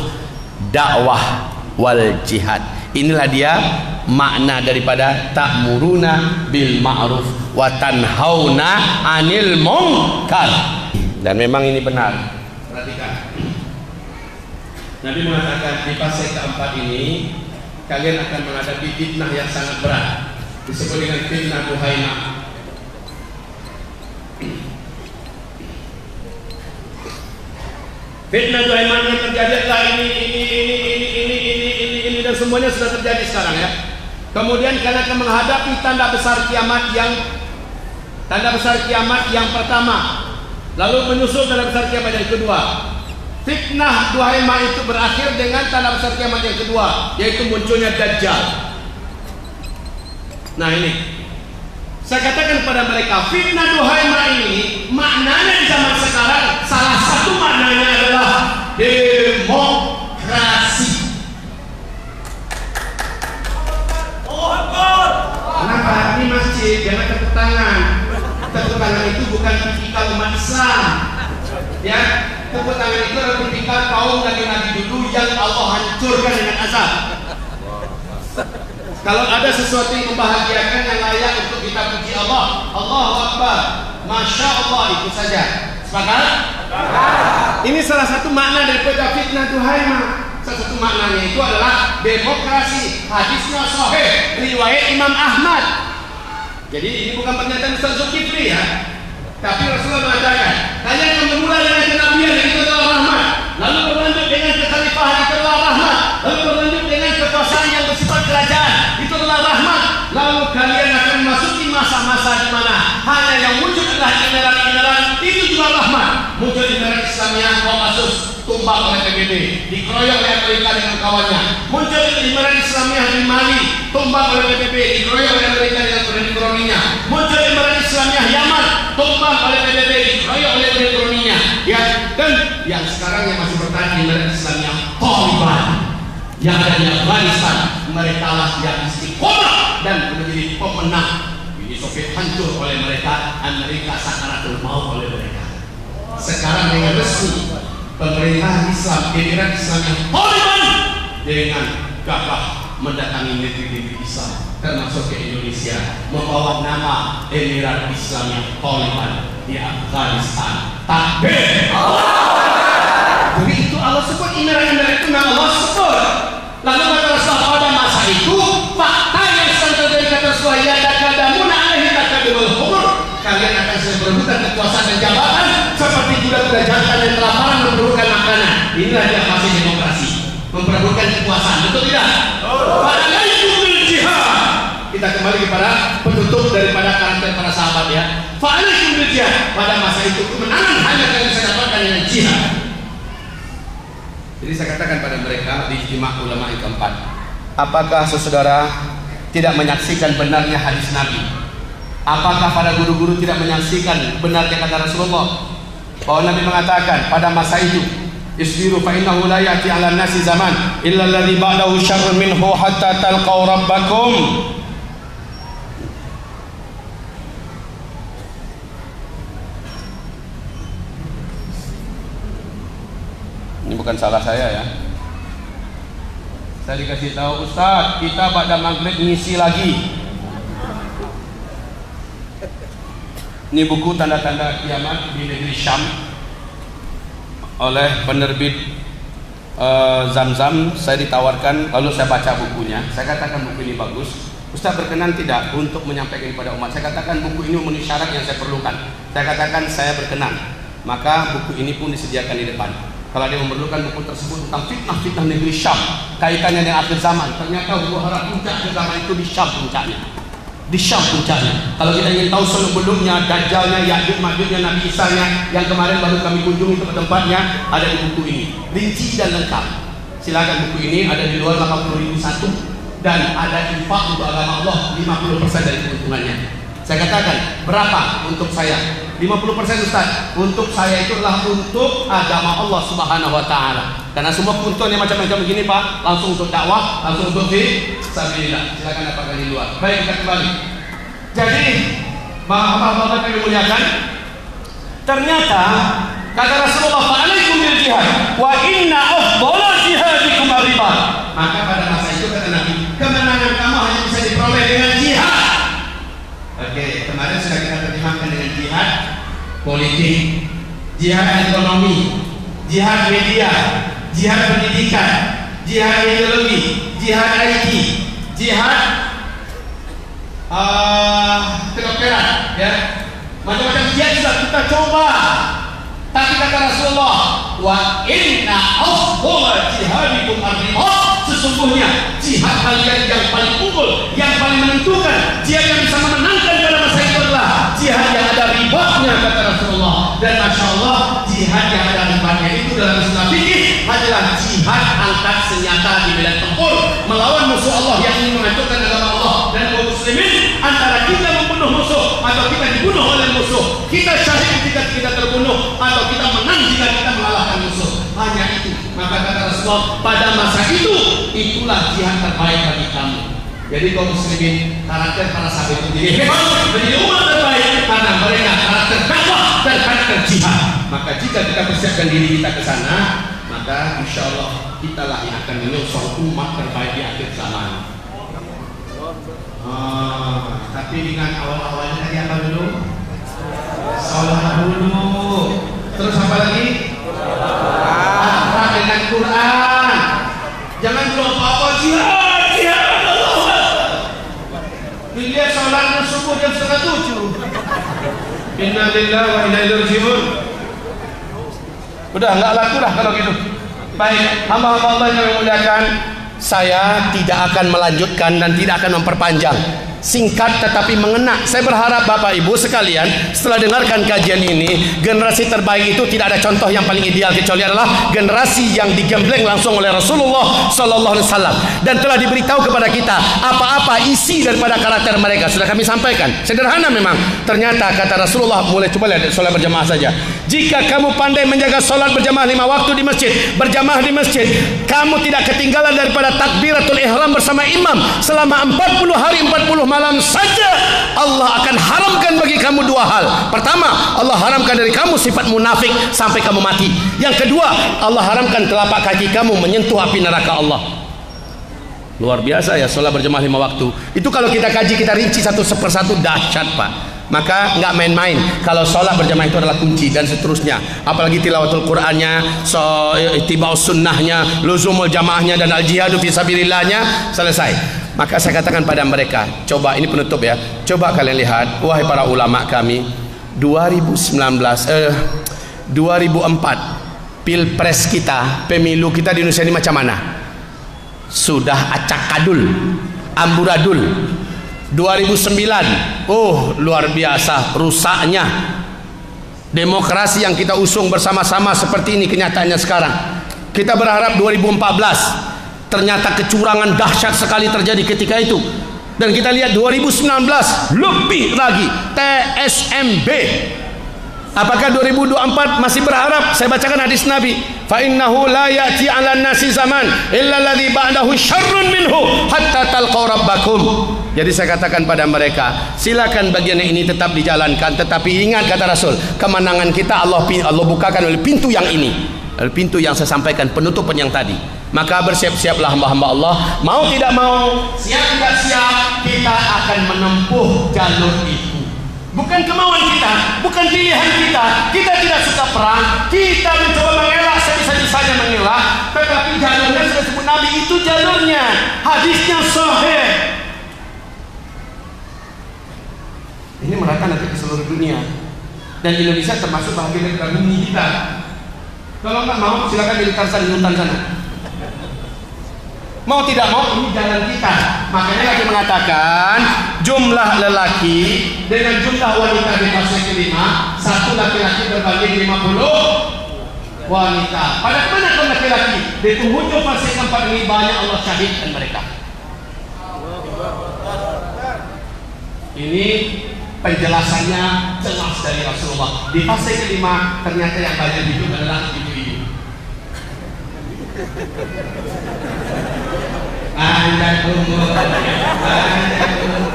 Dakwah wal jihad. Inilah dia makna daripada ta'muruna bil ma'ruf wa tanhauna 'anil munkar. Dan memang ini benar. Perhatikan. Nabi mengatakan di fase keempat ini kalian akan menghadapi fitnah yang sangat berat. Disebut dengan fitnah Duhaimah. Fitnah Duhaimah yang terjadi adalah ini dan semuanya sudah terjadi sekarang ya. Kemudian kalian akan menghadapi tanda besar kiamat yang pertama, lalu menyusul tanda besar kiamat yang kedua. Fitnah Duhaimah itu berakhir dengan tanda besar kiamat yang kedua, yaitu munculnya Dajjal. Nah ini, saya katakan kepada mereka, fitnah Duhaimah ini maknanya di zaman sekarang, salah satu maknanya adalah demokrasi. Kenapa? Ini masjid, jangan tepuk tangan. Tepuk tangan itu bukan tipikal umat Islam. Ya, tepuk tangan itu adalah tipikal kaum nabi-nabi dulu yang Allah hancurkan dengan azab. Kalau ada sesuatu yang membahagiakan yang layak untuk kita puji Allah, Allahu Akbar, Masya Allah, itu saja. Sepakat? Ini salah satu makna daripada fitnah Duhaimah. Salah satu maknanya itu adalah demokrasi. Hadisnya sahih, riwayat Imam Ahmad. Jadi ini bukan pernyataan Ustaz Zulkifli ya, tapi Rasulullah mengatakan kalian akan bermula dengan kenabian yang itu adalah rahmat, lalu berlanjut dengan kekhalifahan itu adalah rahmat, lalu berlanjut dengan kekuasaan yang bersifat kerajaan itu adalah rahmat, lalu kalian akan masuki masa-masa di mana hanya yang muncul adalah imam-imam, itu juga rahmat. Muncul imam Islamiyah Kopassus tumbang oleh PBB, dikeroyok oleh Amerika dengan kawannya. Muncul imam Islamiyah di Mali, tumbang oleh PBB, dikeroyok oleh Amerika dengan kroninya. Muncul imam Islamiyah Yaman, tumbang oleh PBB, dikeroyok oleh kroninya. Ya, dan yang sekarang yang masih bertahan imam Islamiyah Taliban, yang ada di Afghanistan, mereka lah yang istiqomah dan menjadi pemenang. Uni Soviet hancur oleh mereka, Amerika sakaratul maut oleh mereka. Sekarang dengan resmi pemerintahan Islam, Emirat Islam yang Taliban dengan gagah mendatangi negeri-negeri Islam termasuk ke Indonesia, membawa nama Emirat Islam yang Taliban di Afghanistan. Takbir. Jadi itu Allah sebut, indera-indera itu Allah sebut. Lalu kata Rasulullah pada masa itu fakta yang sedang terjadi kata Rasulullah, ya takadamuna alaihi takadumul humur, kalian akan sering berebutan kekuasaan dan jabatan seperti kuda-kuda jantan yang kelaparan memperebutkan makanan. Inilah dia fase demokrasi, memperebutkan kekuasaan, betul tidak? Fa'alaikum bil jihad. Kita kembali kepada penutup daripada karakter para sahabat ya. Fa'alaikum bil jihad. Pada masa itu kemenangan hanya akan bisa dapatkan dengan jihad. Jadi saya katakan pada mereka di ijtima' ulama yang keempat, apakah saudara tidak menyaksikan benarnya hadis Nabi? Apakah para guru-guru tidak menyaksikan benarnya kata Rasulullah bahwa Nabi mengatakan pada masa itu, isbiru fa innahu la ya'ti 'alan nasi zaman illa alladhi ba'dahu syarrun minhu hatta talqaw rabbakum. Ini bukan salah saya ya. Saya dikasih tahu, Ustaz, kita pada maghrib ngisi lagi. Ini buku tanda-tanda kiamat di negeri Syam oleh penerbit Zamzam. Saya ditawarkan, lalu saya baca bukunya. Saya katakan buku ini bagus. Ustaz berkenan tidak untuk menyampaikan kepada umat? Saya katakan buku ini memenuhi syarat yang saya perlukan. Saya katakan saya berkenan. Maka buku ini pun disediakan di depan. Kalau dia memerlukan buku tersebut tentang fitnah-fitnah negeri Syam, kaitannya dengan akhir zaman, ternyata huru-hara puncak zaman itu di Syam puncaknya. Di Syam puncaknya. Kalau kita ingin tahu sebelumnya, Dajjalnya, Ya'juj Ma'jujnya, Nabi Isa-nya yang kemarin baru kami kunjungi ke tempatnya, ada di buku ini. Rinci dan lengkap. Silakan, buku ini ada di luar 80.001 dan ada infak untuk agama Allah 50% dari keuntungannya. Saya katakan, berapa untuk saya? 50% Ustaz. Untuk saya itu adalah untuk agama Allah Subhanahu wa taala. Karena semua keuntungan yang macam-macam begini Pak, langsung untuk dakwah, langsung untuk fisabilillah. Silakan dapatkan di luar. Baik, kita kembali. Jadi, Bapak-bapak yang dimuliakan, ternyata kata Rasulullah, "Fa'alaikum bil jihad wa inna afdhala jihadikum ar-ribat." Maka pada masa itu kata Nabi, kemenangan kamu hanya bisa diperoleh dengan jihad. Oke, kemarin sudah kita terjemahkan dengan jihad politik, jihad ekonomi, jihad media, jihad pendidikan, jihad ideologi, jihad IT, jihad kedokteran, ya, macam-macam jihad sudah kita coba. Tapi kata Rasulullah, wa inna afdhala jihadikum ar-ribat, sesungguhnya jihad kalian yang paling unggul, yang paling menentukan, jihad yang bisa memenangkan pada masa itu adalah jihad yang ada ribatnya kata Rasulullah. Dan Masya Allah, jihad yang ada ribatnya itu dalam istilah fikih adalah jihad angkat senjata di medan tempur melawan musuh Allah yang ingin menghancurkan agama Allah dan kaum muslimin. Antara kita membunuh musuh atau kita dibunuh oleh musuh, kita syahid ketika kita terbunuh atau kita menang jika kita mengalahkan musuh. Hanya itu. Maka kata Rasulullah, pada masa itu itulah jihad terbaik bagi kamu. Jadi kaum muslimin, karakter para sahabat itu jadi hebat, menjadi umat terbaik karena mereka karakter dakwah dan karakter jihad. Maka jika kita persiapkan diri kita ke sana, maka insya Allah kita lah yang akan menyusul umat terbaik di akhir zaman. Tapi dengan awal-awalnya tadi apa dulu? Salat dulu. Terus apa lagi? Akhlak dengan Quran. Jangan dulu apa-apa jihad, jihad Allah. Dilihat salatnya subuh jam 6:30. Inna lillahi wa inna ilaihi raji'un. Udah nggak laku dah kalau gitu. Baik, hamba-hamba Allah yang memuliakan, saya tidak akan melanjutkan dan tidak akan memperpanjang. Singkat tetapi mengena. Saya berharap Bapak Ibu sekalian setelah dengarkan kajian ini, generasi terbaik itu tidak ada contoh yang paling ideal kecuali adalah generasi yang digembleng langsung oleh Rasulullah Sallallahu Alaihi Wasallam dan telah diberitahu kepada kita apa-apa isi daripada karakter mereka. Sudah kami sampaikan. Sederhana memang. Ternyata kata Rasulullah, mulai coba lihat sholat berjamaah saja. Jika kamu pandai menjaga sholat berjamaah 5 waktu di masjid, berjamaah di masjid, kamu tidak ketinggalan daripada takbiratul ihram bersama imam selama 40 hari 40 malam saja. Allah akan haramkan bagi kamu 2 hal. Pertama, Allah haramkan dari kamu sifat munafik sampai kamu mati. Yang kedua, Allah haramkan telapak kaki kamu menyentuh api neraka Allah. Luar biasa ya sholat berjamaah 5 waktu. Itu kalau kita kaji, kita rinci satu persatu, dahsyat Pak. Maka nggak main-main. Kalau sholat berjamaah itu adalah kunci dan seterusnya. Apalagi tilawatul Qur'annya, ittiba'us sunnahnya, luzumul jamaahnya dan al-jihadu fi sabilillahnya selesai. Maka saya katakan pada mereka, coba ini penutup ya. Coba kalian lihat, wahai para ulama kami, 2004 pilpres kita, pemilu kita di Indonesia ini macam mana? Sudah acak-adul, amburadul. 2009, oh luar biasa rusaknya demokrasi yang kita usung bersama-sama seperti ini kenyataannya sekarang. Kita berharap 2014, ternyata kecurangan dahsyat sekali terjadi ketika itu. Dan kita lihat 2019 lebih lagi TSMB. Apakah 2024 masih berharap? Saya bacakan hadis Nabi, fa innahu la ya'ti 'alan nasi zaman illa alladhi ba'dahu syarrun minhu hatta talqaw rabbakum. Jadi saya katakan pada mereka, silakan bagian ini tetap dijalankan, tetapi ingat kata Rasul, kemenangan kita Allah bukakan oleh pintu yang ini, pintu yang saya sampaikan, penutupan yang tadi. Maka bersiap-siaplah hamba-hamba Allah, mau tidak mau, siap tidak siap, kita akan menempuh jalur itu. Bukan kemauan kita, bukan pilihan kita. Kita tidak suka perang, kita mencoba mengelak sebisa-bisanya mengelak, tetapi jalurnya sudah disebut Nabi, itu jalurnya, hadisnya sahih. Ini merata nanti ke seluruh dunia, dan Indonesia termasuk bagian dari bumi kita. Kalau nggak mau, silakan jadi Tarzan di hutan sana. Mau tidak mau, ini jalan kita. Makanya lagi mengatakan jumlah lelaki dengan jumlah wanita di fase kelima, satu laki-laki berbanding 50 wanita. Pada mana kau laki-laki? Di penghujung fase keempat ini banyak Allah syahidkan mereka. Ini penjelasannya jelas dari Rasulullah. Di fase kelima ternyata yang banyak hidup adalah ibu-ibu.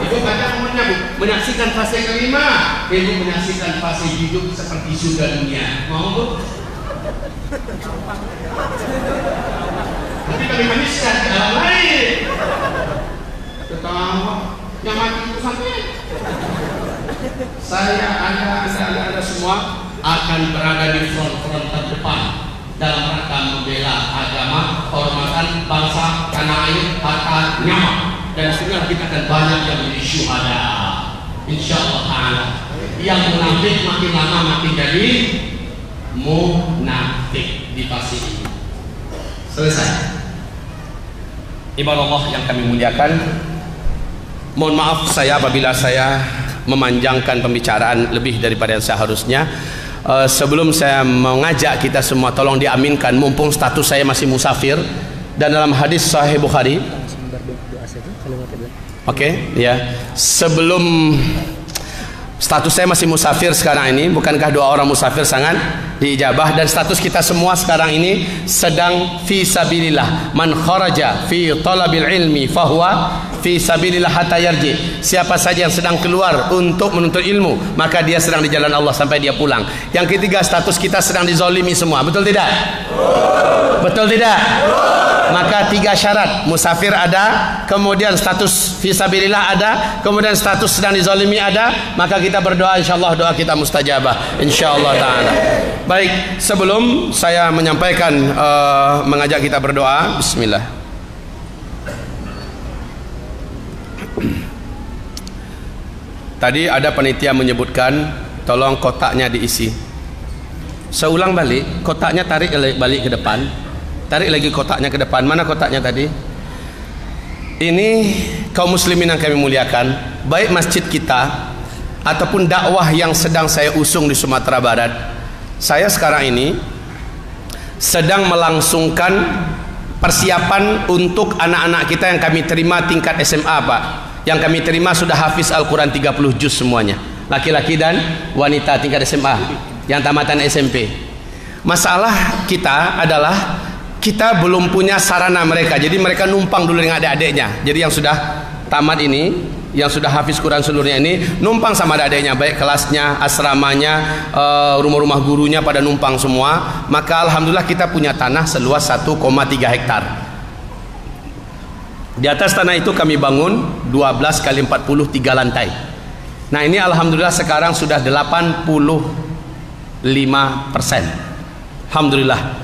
Ibu baca umurnya, Bu, menyaksikan fase kelima, ibu menyaksikan fase hidup seperti surga dunia. Mau, Bu? Tapi kami manusia di alam lain. Ketawa yang mati itu sampai. Saya, anda semua akan berada di front terdepan dalam rangka membela agama, kehormatan bangsa, tanah air, harta, nyawa, dan setelah kita akan banyak yang menjadi syuhada, insyaallah ta'ala. Yang munafik makin lama makin jadi munafik di fase ini. Selesai. Ibadah Allah yang kami muliakan, mohon maaf saya apabila saya memanjangkan pembicaraan lebih daripada yang seharusnya. Sebelum saya mengajak kita semua tolong diaminkan, mumpung status saya masih musafir, dan dalam hadis Sahih Bukhari, ya, sebelum status saya masih musafir sekarang ini, bukankah doa orang musafir sangat diijabah? Dan status kita semua sekarang ini sedang fi sabilillah. Man kharaja fi talabil ilmi fahuwa fi sabilillah hatta yarji. Siapa saja yang sedang keluar untuk menuntut ilmu, maka dia sedang di jalan Allah sampai dia pulang. Yang ketiga, status kita sedang dizalimi semua, betul tidak? Betul tidak? Maka tiga syarat, musafir ada, kemudian status fisabilillah ada, kemudian status sedang dizalimi ada. Maka kita berdoa, insyaallah doa kita mustajabah, insyaallah ta'ala. Baik, sebelum saya menyampaikan mengajak kita berdoa, bismillah. Tadi ada panitia menyebutkan tolong kotaknya diisi. Saya ulang balik, kotaknya tarik balik ke depan. Tarik lagi kotaknya ke depan. Mana kotaknya tadi? Ini kaum muslimin yang kami muliakan, baik masjid kita ataupun dakwah yang sedang saya usung di Sumatera Barat. Saya sekarang ini sedang melangsungkan persiapan untuk anak-anak kita yang kami terima tingkat SMA, Pak. Yang kami terima sudah hafiz Al-Quran 30 juz semuanya, laki-laki dan wanita tingkat SMA yang tamatan SMP. Masalah kita adalah kita belum punya sarana mereka, jadi mereka numpang dulu dengan adik-adiknya. Jadi yang sudah tamat ini, yang sudah hafiz Quran seluruhnya ini, numpang sama adik-adiknya, baik kelasnya, asramanya, rumah-rumah gurunya pada numpang semua. Maka alhamdulillah kita punya tanah seluas 1,3 hektar. Di atas tanah itu kami bangun 12 kali 43 lantai. Nah ini alhamdulillah sekarang sudah 85%. Alhamdulillah.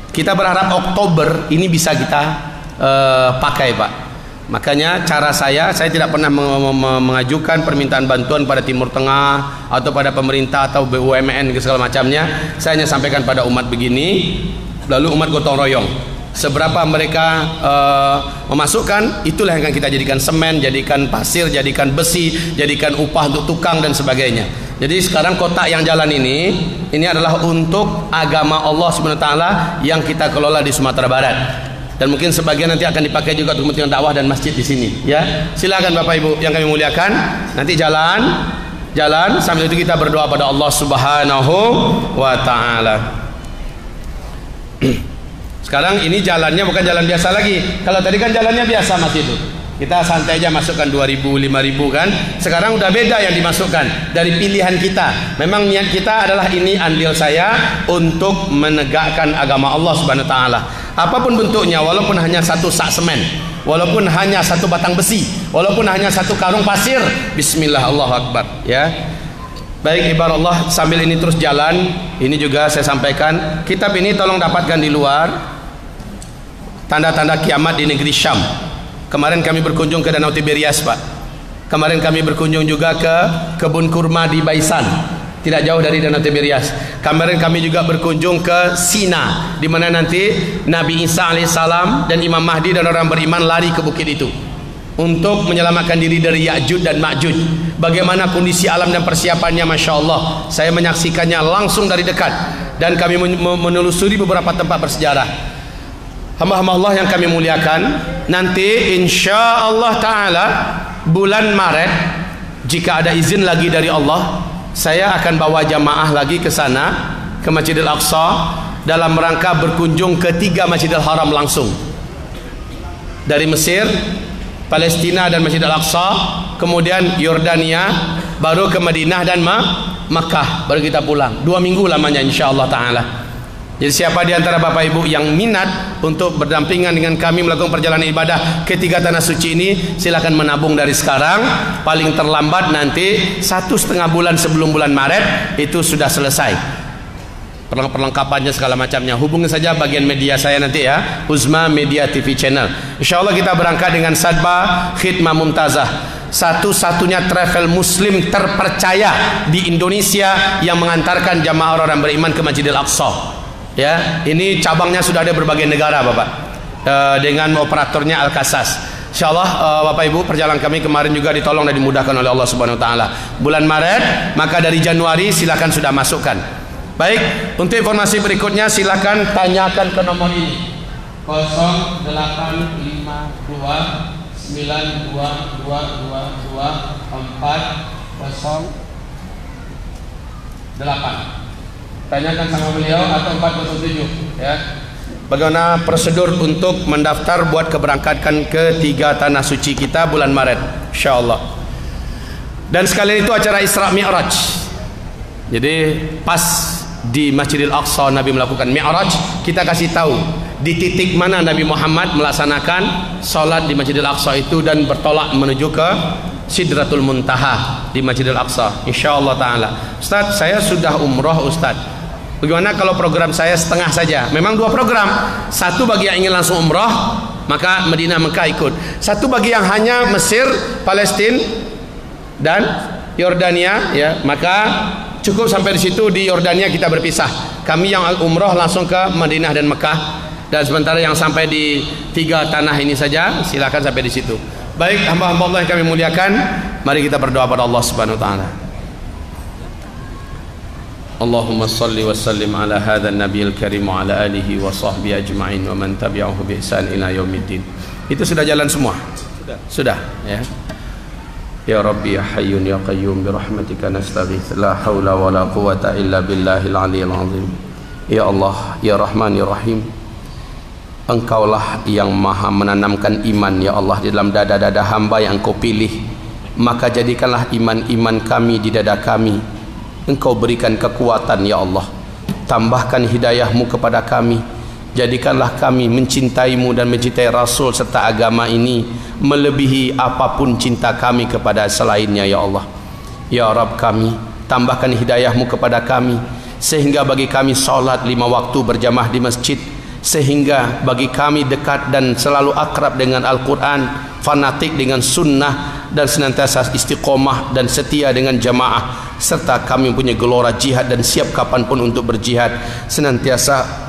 Kita berharap Oktober ini bisa kita pakai Pak. Makanya cara saya tidak pernah mengajukan permintaan bantuan pada Timur Tengah atau pada pemerintah atau BUMN segala macamnya. Saya hanya sampaikan pada umat begini, lalu umat gotong royong. Seberapa mereka memasukkan, itulah yang akan kita jadikan semen, jadikan pasir, jadikan besi, jadikan upah untuk tukang dan sebagainya. Jadi sekarang kotak yang jalan ini adalah untuk agama Allah SWT yang kita kelola di Sumatera Barat. Dan mungkin sebagian nanti akan dipakai juga untuk kepentingan dakwah dan masjid di sini. Ya, silakan Bapak Ibu yang kami muliakan. Nanti jalan sambil itu kita berdoa pada Allah Subhanahu wa Ta'ala. Sekarang ini jalannya bukan jalan biasa lagi. Kalau tadi kan jalannya biasa Mas itu. Kita santai aja masukkan 2.000, 5.000 kan. Sekarang udah beda yang dimasukkan dari pilihan kita. Memang niat kita adalah ini andil saya untuk menegakkan agama Allah Subhanahu wa Ta'ala. Apapun bentuknya, walaupun hanya satu sak semen, walaupun hanya satu batang besi, walaupun hanya satu karung pasir, bismillah, Allahu Akbar, ya. Baik ibarat Allah, sambil ini terus jalan, ini juga saya sampaikan, kitab ini tolong dapatkan di luar. Tanda-tanda kiamat di negeri Syam. Kemarin kami berkunjung ke Danau Tiberias, Pak. Kemarin kami berkunjung juga ke kebun kurma di Baisan, tidak jauh dari Danau Tiberias. Kemarin kami juga berkunjung ke Sina, di mana nanti Nabi Isa alaihissalam dan Imam Mahdi dan orang beriman lari ke bukit itu untuk menyelamatkan diri dari Ya'juj dan Ma'juj. Bagaimana kondisi alam dan persiapannya, Masya Allah. Saya menyaksikannya langsung dari dekat, dan kami menelusuri beberapa tempat bersejarah. Hamba-hamba Allah yang kami muliakan, nanti insya Allah Ta'ala bulan Maret, jika ada izin lagi dari Allah, saya akan bawa jamaah lagi ke sana, ke Masjidil Aqsa, dalam rangka berkunjung ke 3 Masjidil Haram langsung. Dari Mesir, Palestina dan Masjidil Aqsa, kemudian Yordania, baru ke Madinah dan Makkah, baru kita pulang. 2 minggu lamanya insya Allah Ta'ala. Jadi siapa di antara Bapak Ibu yang minat untuk berdampingan dengan kami melakukan perjalanan ibadah ke 3 tanah suci ini, silakan menabung dari sekarang. Paling terlambat nanti 1,5 bulan sebelum bulan Maret itu sudah selesai perlengkapannya segala macamnya. Hubungi saja bagian media saya nanti ya, Uzma Media TV Channel. Insya Allah kita berangkat dengan Sadba Khidmah Mumtazah, satu-satunya travel muslim terpercaya di Indonesia yang mengantarkan jamaah orang beriman ke Masjidil Aqsa. Ya, ini cabangnya sudah ada berbagai negara Bapak, dengan operatornya Al-Qasas. Insyaallah Bapak Ibu, perjalanan kami kemarin juga ditolong dan dimudahkan oleh Allah Subhanahu wa Ta'ala. Bulan Maret, maka dari Januari silakan sudah masukkan. Baik, untuk informasi berikutnya silakan tanyakan ke nomor ini 085222222408. Tanyakan sama beliau, atau 407 ya. Bagaimana prosedur untuk mendaftar buat keberangkatan ke 3 tanah suci kita bulan Maret, insyaallah. Dan sekalian itu acara Isra Mi'raj. Jadi pas di Masjidil Aqsa Nabi melakukan Mi'raj, kita kasih tahu di titik mana Nabi Muhammad melaksanakan salat di Masjidil Aqsa itu dan bertolak menuju ke Sidratul Muntaha di Masjidil Aqsa, insyaallah Ta'ala. Ustaz, saya sudah umroh Ustaz. Bagaimana kalau program saya setengah saja? Memang 2 program. Satu bagi yang ingin langsung umroh, maka Madinah Mekah ikut. Satu bagi yang hanya Mesir, Palestina dan Yordania, ya, maka cukup sampai di situ. Di Yordania kita berpisah. Kami yang umroh langsung ke Madinah dan Mekah. Dan sementara yang sampai di 3 tanah ini saja, silakan sampai di situ. Baik, hamba-hamba Allah yang kami muliakan, mari kita berdoa pada Allah Subhanahu wa Ta'ala. Allahumma salli wa sallim ala hadha nabiyil karim wa ala alihi wa sahbihi ajma'in wa man tabi'ahu bi ihsan ila yaumiddin. Itu sudah jalan semua? Sudah ya. Ya Rabbi ya Hayyun ya Qayyum bi rahmatika nastaghits, la haula wa la quwwata illa billahil aliyyil azim. Ya Allah ya Rahman ya Rahim, Engkaulah yang maha menanamkan iman ya Allah di dalam dada-dada hamba yang Engkau pilih. Maka jadikanlah iman-iman kami di dada kami. Engkau berikan kekuatan ya Allah. Tambahkan hidayahmu kepada kami. Jadikanlah kami mencintaimu dan mencintai Rasul serta agama ini melebihi apapun cinta kami kepada selainnya ya Allah. Ya Rabb kami, tambahkan hidayahmu kepada kami, sehingga bagi kami solat 5 waktu berjamaah di masjid, sehingga bagi kami dekat dan selalu akrab dengan Al-Quran, fanatik dengan sunnah, dan senantiasa istiqomah dan setia dengan jamaah, serta kami punya gelora jihad dan siap kapanpun untuk berjihad, senantiasa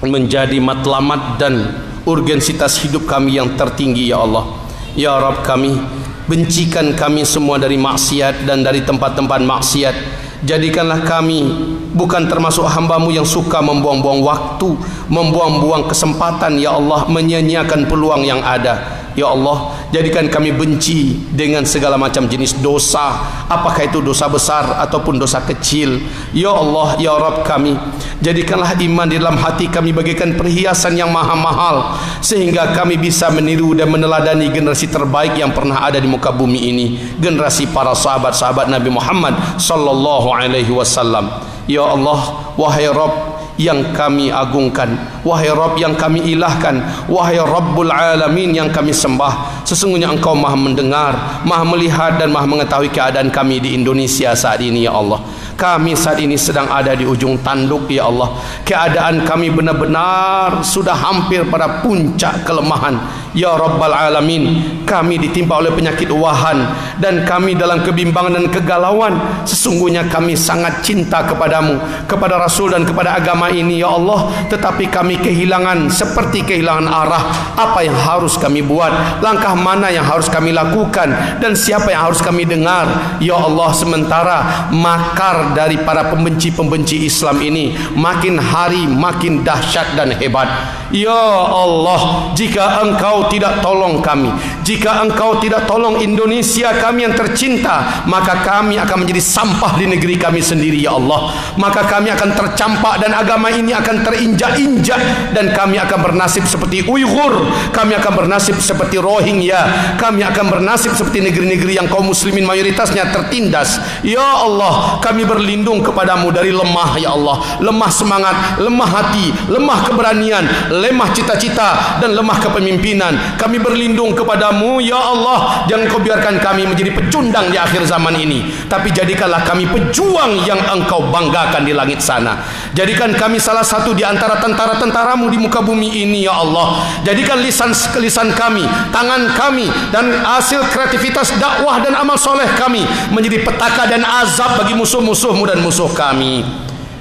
menjadi matlamat dan urgensitas hidup kami yang tertinggi. Ya Allah, ya Rabb kami, bencikan kami semua dari maksiat dan dari tempat-tempat maksiat. Jadikanlah kami bukan termasuk hamba-Mu yang suka membuang-buang waktu, membuang-buang kesempatan, ya Allah, menyia-nyiakan peluang yang ada. Ya Allah, jadikan kami benci dengan segala macam jenis dosa, apakah itu dosa besar ataupun dosa kecil. Ya Allah, ya Rabb kami, jadikanlah iman di dalam hati kami bagaikan perhiasan yang maha mahal, sehingga kami bisa meniru dan meneladani generasi terbaik yang pernah ada di muka bumi ini, generasi para sahabat-sahabat Nabi Muhammad sallallahu alaihi wasallam. Ya Allah, wahai Rabb yang kami agungkan, wahai Rabb yang kami ilahkan, wahai Rabbul Alamin yang kami sembah, sesungguhnya Engkau maha mendengar, maha melihat dan maha mengetahui keadaan kami di Indonesia saat ini. Ya Allah, kami saat ini sedang ada di ujung tanduk. Ya Allah, keadaan kami benar-benar sudah hampir pada puncak kelemahan. Ya Rabbal Alamin, kami ditimpa oleh penyakit wahan dan kami dalam kebimbangan dan kegalauan. Sesungguhnya kami sangat cinta kepadamu, kepada Rasul dan kepada agama ini. Ya Allah, tetapi kami kehilangan, seperti kehilangan arah. Apa yang harus kami buat, langkah mana yang harus kami lakukan, dan siapa yang harus kami dengar. Ya Allah, sementara makar dari para pembenci-pembenci Islam ini makin hari makin dahsyat dan hebat. Ya Allah, jika Engkau tidak tolong kami, jika Engkau tidak tolong Indonesia kami yang tercinta, maka kami akan menjadi sampah di negeri kami sendiri. Ya Allah, maka kami akan tercampak dan agama ini akan terinjak-injak, dan kami akan bernasib seperti Uighur, kami akan bernasib seperti Rohingya, kami akan bernasib seperti negeri-negeri yang kaum muslimin mayoritasnya tertindas. Ya Allah, kami berlindung kepadamu dari lemah. Ya Allah, lemah semangat, lemah hati, lemah keberanian, lemah cita-cita, dan lemah kepemimpinan. Kami berlindung kepadamu. Ya Allah, jangan Kau biarkan kami menjadi pecundang di akhir zaman ini, tapi jadikanlah kami pejuang yang Engkau banggakan di langit sana. Jadikan kami salah satu di antara tentara-tentaramu di muka bumi ini. Ya Allah, jadikan lisan kami, tangan kami, dan hasil kreativitas dakwah dan amal soleh kami menjadi petaka dan azab bagi musuh-musuhmu dan musuh kami.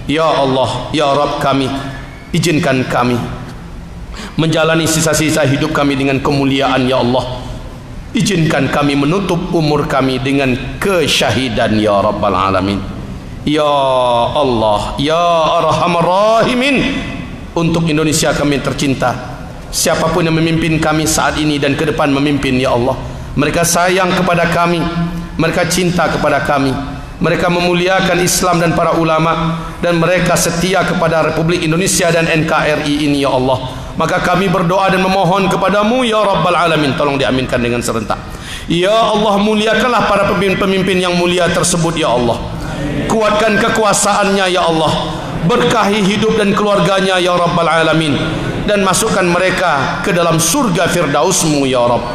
Ya Allah, ya Rabb kami, izinkan kami menjalani sisa-sisa hidup kami dengan kemuliaan. Ya Allah, izinkan kami menutup umur kami dengan kesyahidan. Ya Rabbal Alamin. Ya Allah, ya Arhamar Rahimin, untuk Indonesia kami tercinta, siapapun yang memimpin kami saat ini dan ke depan memimpin, ya Allah, mereka sayang kepada kami, mereka cinta kepada kami, mereka memuliakan Islam dan para ulama, dan mereka setia kepada Republik Indonesia dan NKRI ini. Ya Allah, maka kami berdoa dan memohon kepadamu, ya Rabbal Alamin, tolong diaminkan dengan serentak. Ya Allah, muliakanlah para pemimpin-pemimpin yang mulia tersebut. Ya Allah, kuatkan kekuasaannya. Ya Allah, berkahi hidup dan keluarganya. Ya Rabbal Alamin, dan masukkan mereka ke dalam surga Firdausmu. Ya Rabb.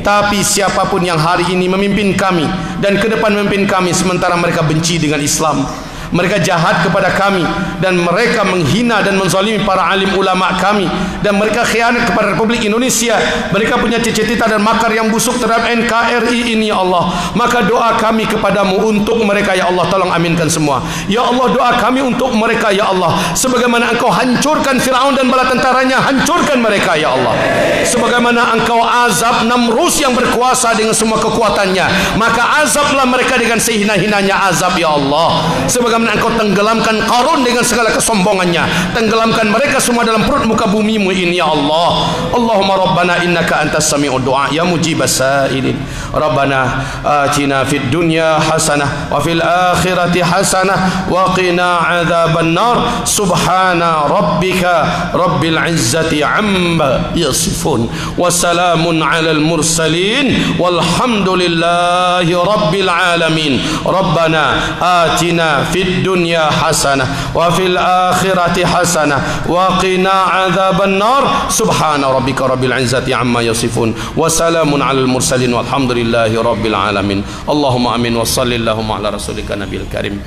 Tapi siapapun yang hari ini memimpin kami dan ke depan memimpin kami, sementara mereka benci dengan Islam, mereka jahat kepada kami, dan mereka menghina dan menzalimi para alim ulama kami, dan mereka khianat kepada Republik Indonesia, mereka punya cita-cita dan makar yang busuk terhadap NKRI ini. Ya Allah, maka doa kami kepadamu untuk mereka. Ya Allah, tolong aminkan semua. Ya Allah, doa kami untuk mereka. Ya Allah, sebagaimana Engkau hancurkan Firaun dan bala tentaranya, hancurkan mereka. Ya Allah, sebagaimana Engkau azab Namrus yang berkuasa dengan semua kekuatannya, maka azablah mereka dengan sehina-hinanya azab. Ya Allah, sebagaimana Engkau tenggelamkan Qarun dengan segala kesombongannya, tenggelamkan mereka semua dalam perut muka bumimu ini. Ya Allah, Allahumma Rabbana innaka antas sami'ud du'a ya mujibas sa'ilin. Rabbana atina fid dunya hasanah wa fil akhirati hasanah wa qina adzaban nar. Subhana rabbika rabbil izzati amma yasifun wa salamun alal mursalin walhamdulillahi rabbil alamin. Rabbana atina fid fid dunya hasanah wa fil akhirati hasanah wa qina adzaban nar. Subhana rabbika rabbil izzati amma yasifun wa salamun alal mursalin walhamdulillahi rabbil alamin. Allahumma amin wa sallallahu ala rasulika nabiyil karim.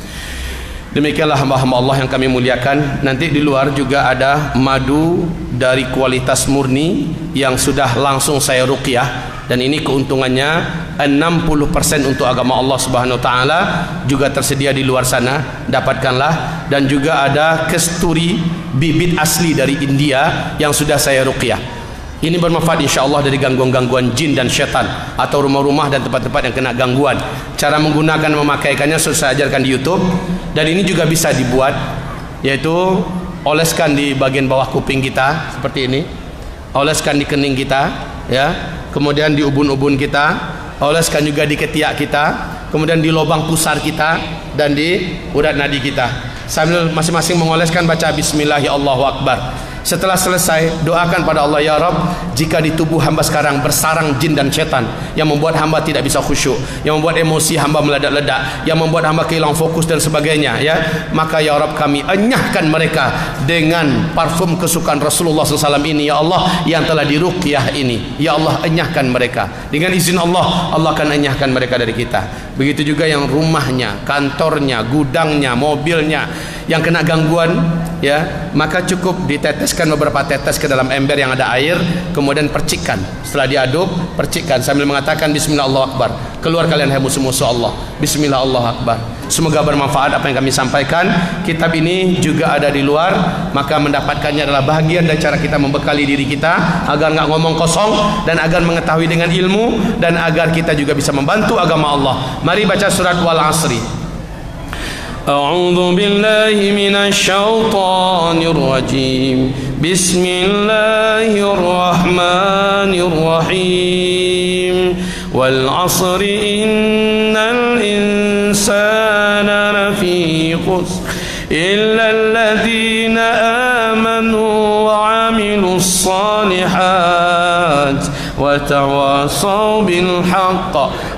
Demikianlah hamba-hamba Allah yang kami muliakan. Nanti di luar juga ada madu dari kualitas murni yang sudah langsung saya ruqyah, dan ini keuntungannya 60% untuk agama Allah Subhanahu wa taala juga tersedia di luar sana, dapatkanlah. Dan juga ada kesturi bibit asli dari India yang sudah saya ruqyah. Ini bermanfaat insyaallah dari gangguan-gangguan jin dan syaitan atau rumah-rumah dan tempat-tempat yang kena gangguan. Cara menggunakan memakaikannya sudah saya ajarkan di YouTube, dan ini juga bisa dibuat, yaitu oleskan di bagian bawah kuping kita seperti ini, oleskan di kening kita, ya, kemudian di ubun-ubun kita, oleskan juga di ketiak kita, kemudian di lubang pusar kita dan di urat nadi kita. Sambil masing-masing mengoleskan baca bismillah ya Allahu akbar. Setelah selesai, doakan pada Allah, ya Rabb, jika di tubuh hamba sekarang bersarang jin dan syaitan yang membuat hamba tidak bisa khusyuk, yang membuat emosi hamba meledak-ledak, yang membuat hamba kehilangan fokus dan sebagainya, ya, maka ya Rabb kami enyahkan mereka dengan parfum kesukaan Rasulullah SAW ini, ya Allah, yang telah diruqyah ini. Ya Allah, enyahkan mereka. Dengan izin Allah, Allah akan enyahkan mereka dari kita. Begitu juga yang rumahnya, kantornya, gudangnya, mobilnya yang kena gangguan, ya, maka cukup diteteskan beberapa tetes ke dalam ember yang ada air, kemudian percikkan. Setelah diaduk, percikkan sambil mengatakan bismillah Allahu akbar. Keluar kalian hai musuh-musuh Allah. Bismillah Allahu akbar. Semoga bermanfaat apa yang kami sampaikan. Kitab ini juga ada di luar, maka mendapatkannya adalah bahagian dari cara kita membekali diri kita agar nggak ngomong kosong, dan agar mengetahui dengan ilmu, dan agar kita juga bisa membantu agama Allah. Mari baca surat Wal Asri. A'udzu billahi minasy syaithanir rajim. Bismillahirrahmanirrahim. Wal 'asri innal insana lafi khusr illa alladhina amanu wa 'amilus shalihat wa tawasaw bil haqq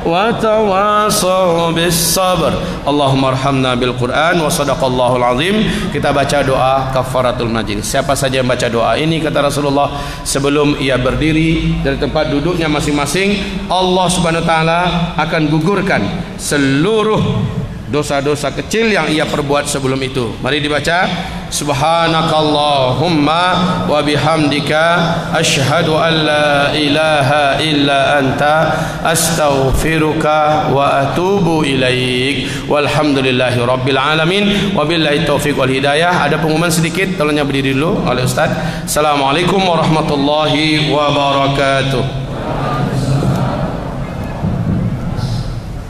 wa tawasaw bis sabr. Allahumma arhamna bil Quran wa sadaqallahul azim. Kita baca doa kafaratul majlis. Siapa saja yang baca doa ini, kata Rasulullah, sebelum ia berdiri dari tempat duduknya masing-masing, Allah Subhanahu wa taala akan gugurkan seluruh dosa-dosa kecil yang ia perbuat sebelum itu. Mari dibaca. Subhanakallahumma wa bihamdika asyhadu an la ilaha illa anta astaghfiruka wa atubu ilaik. Walhamdulillahi rabbil alamin. Wabillahi taufiq wal hidayah. Ada pengumuman sedikit, tolongnya berdiri dulu oleh Ustaz. Assalamualaikum warahmatullahi wabarakatuh.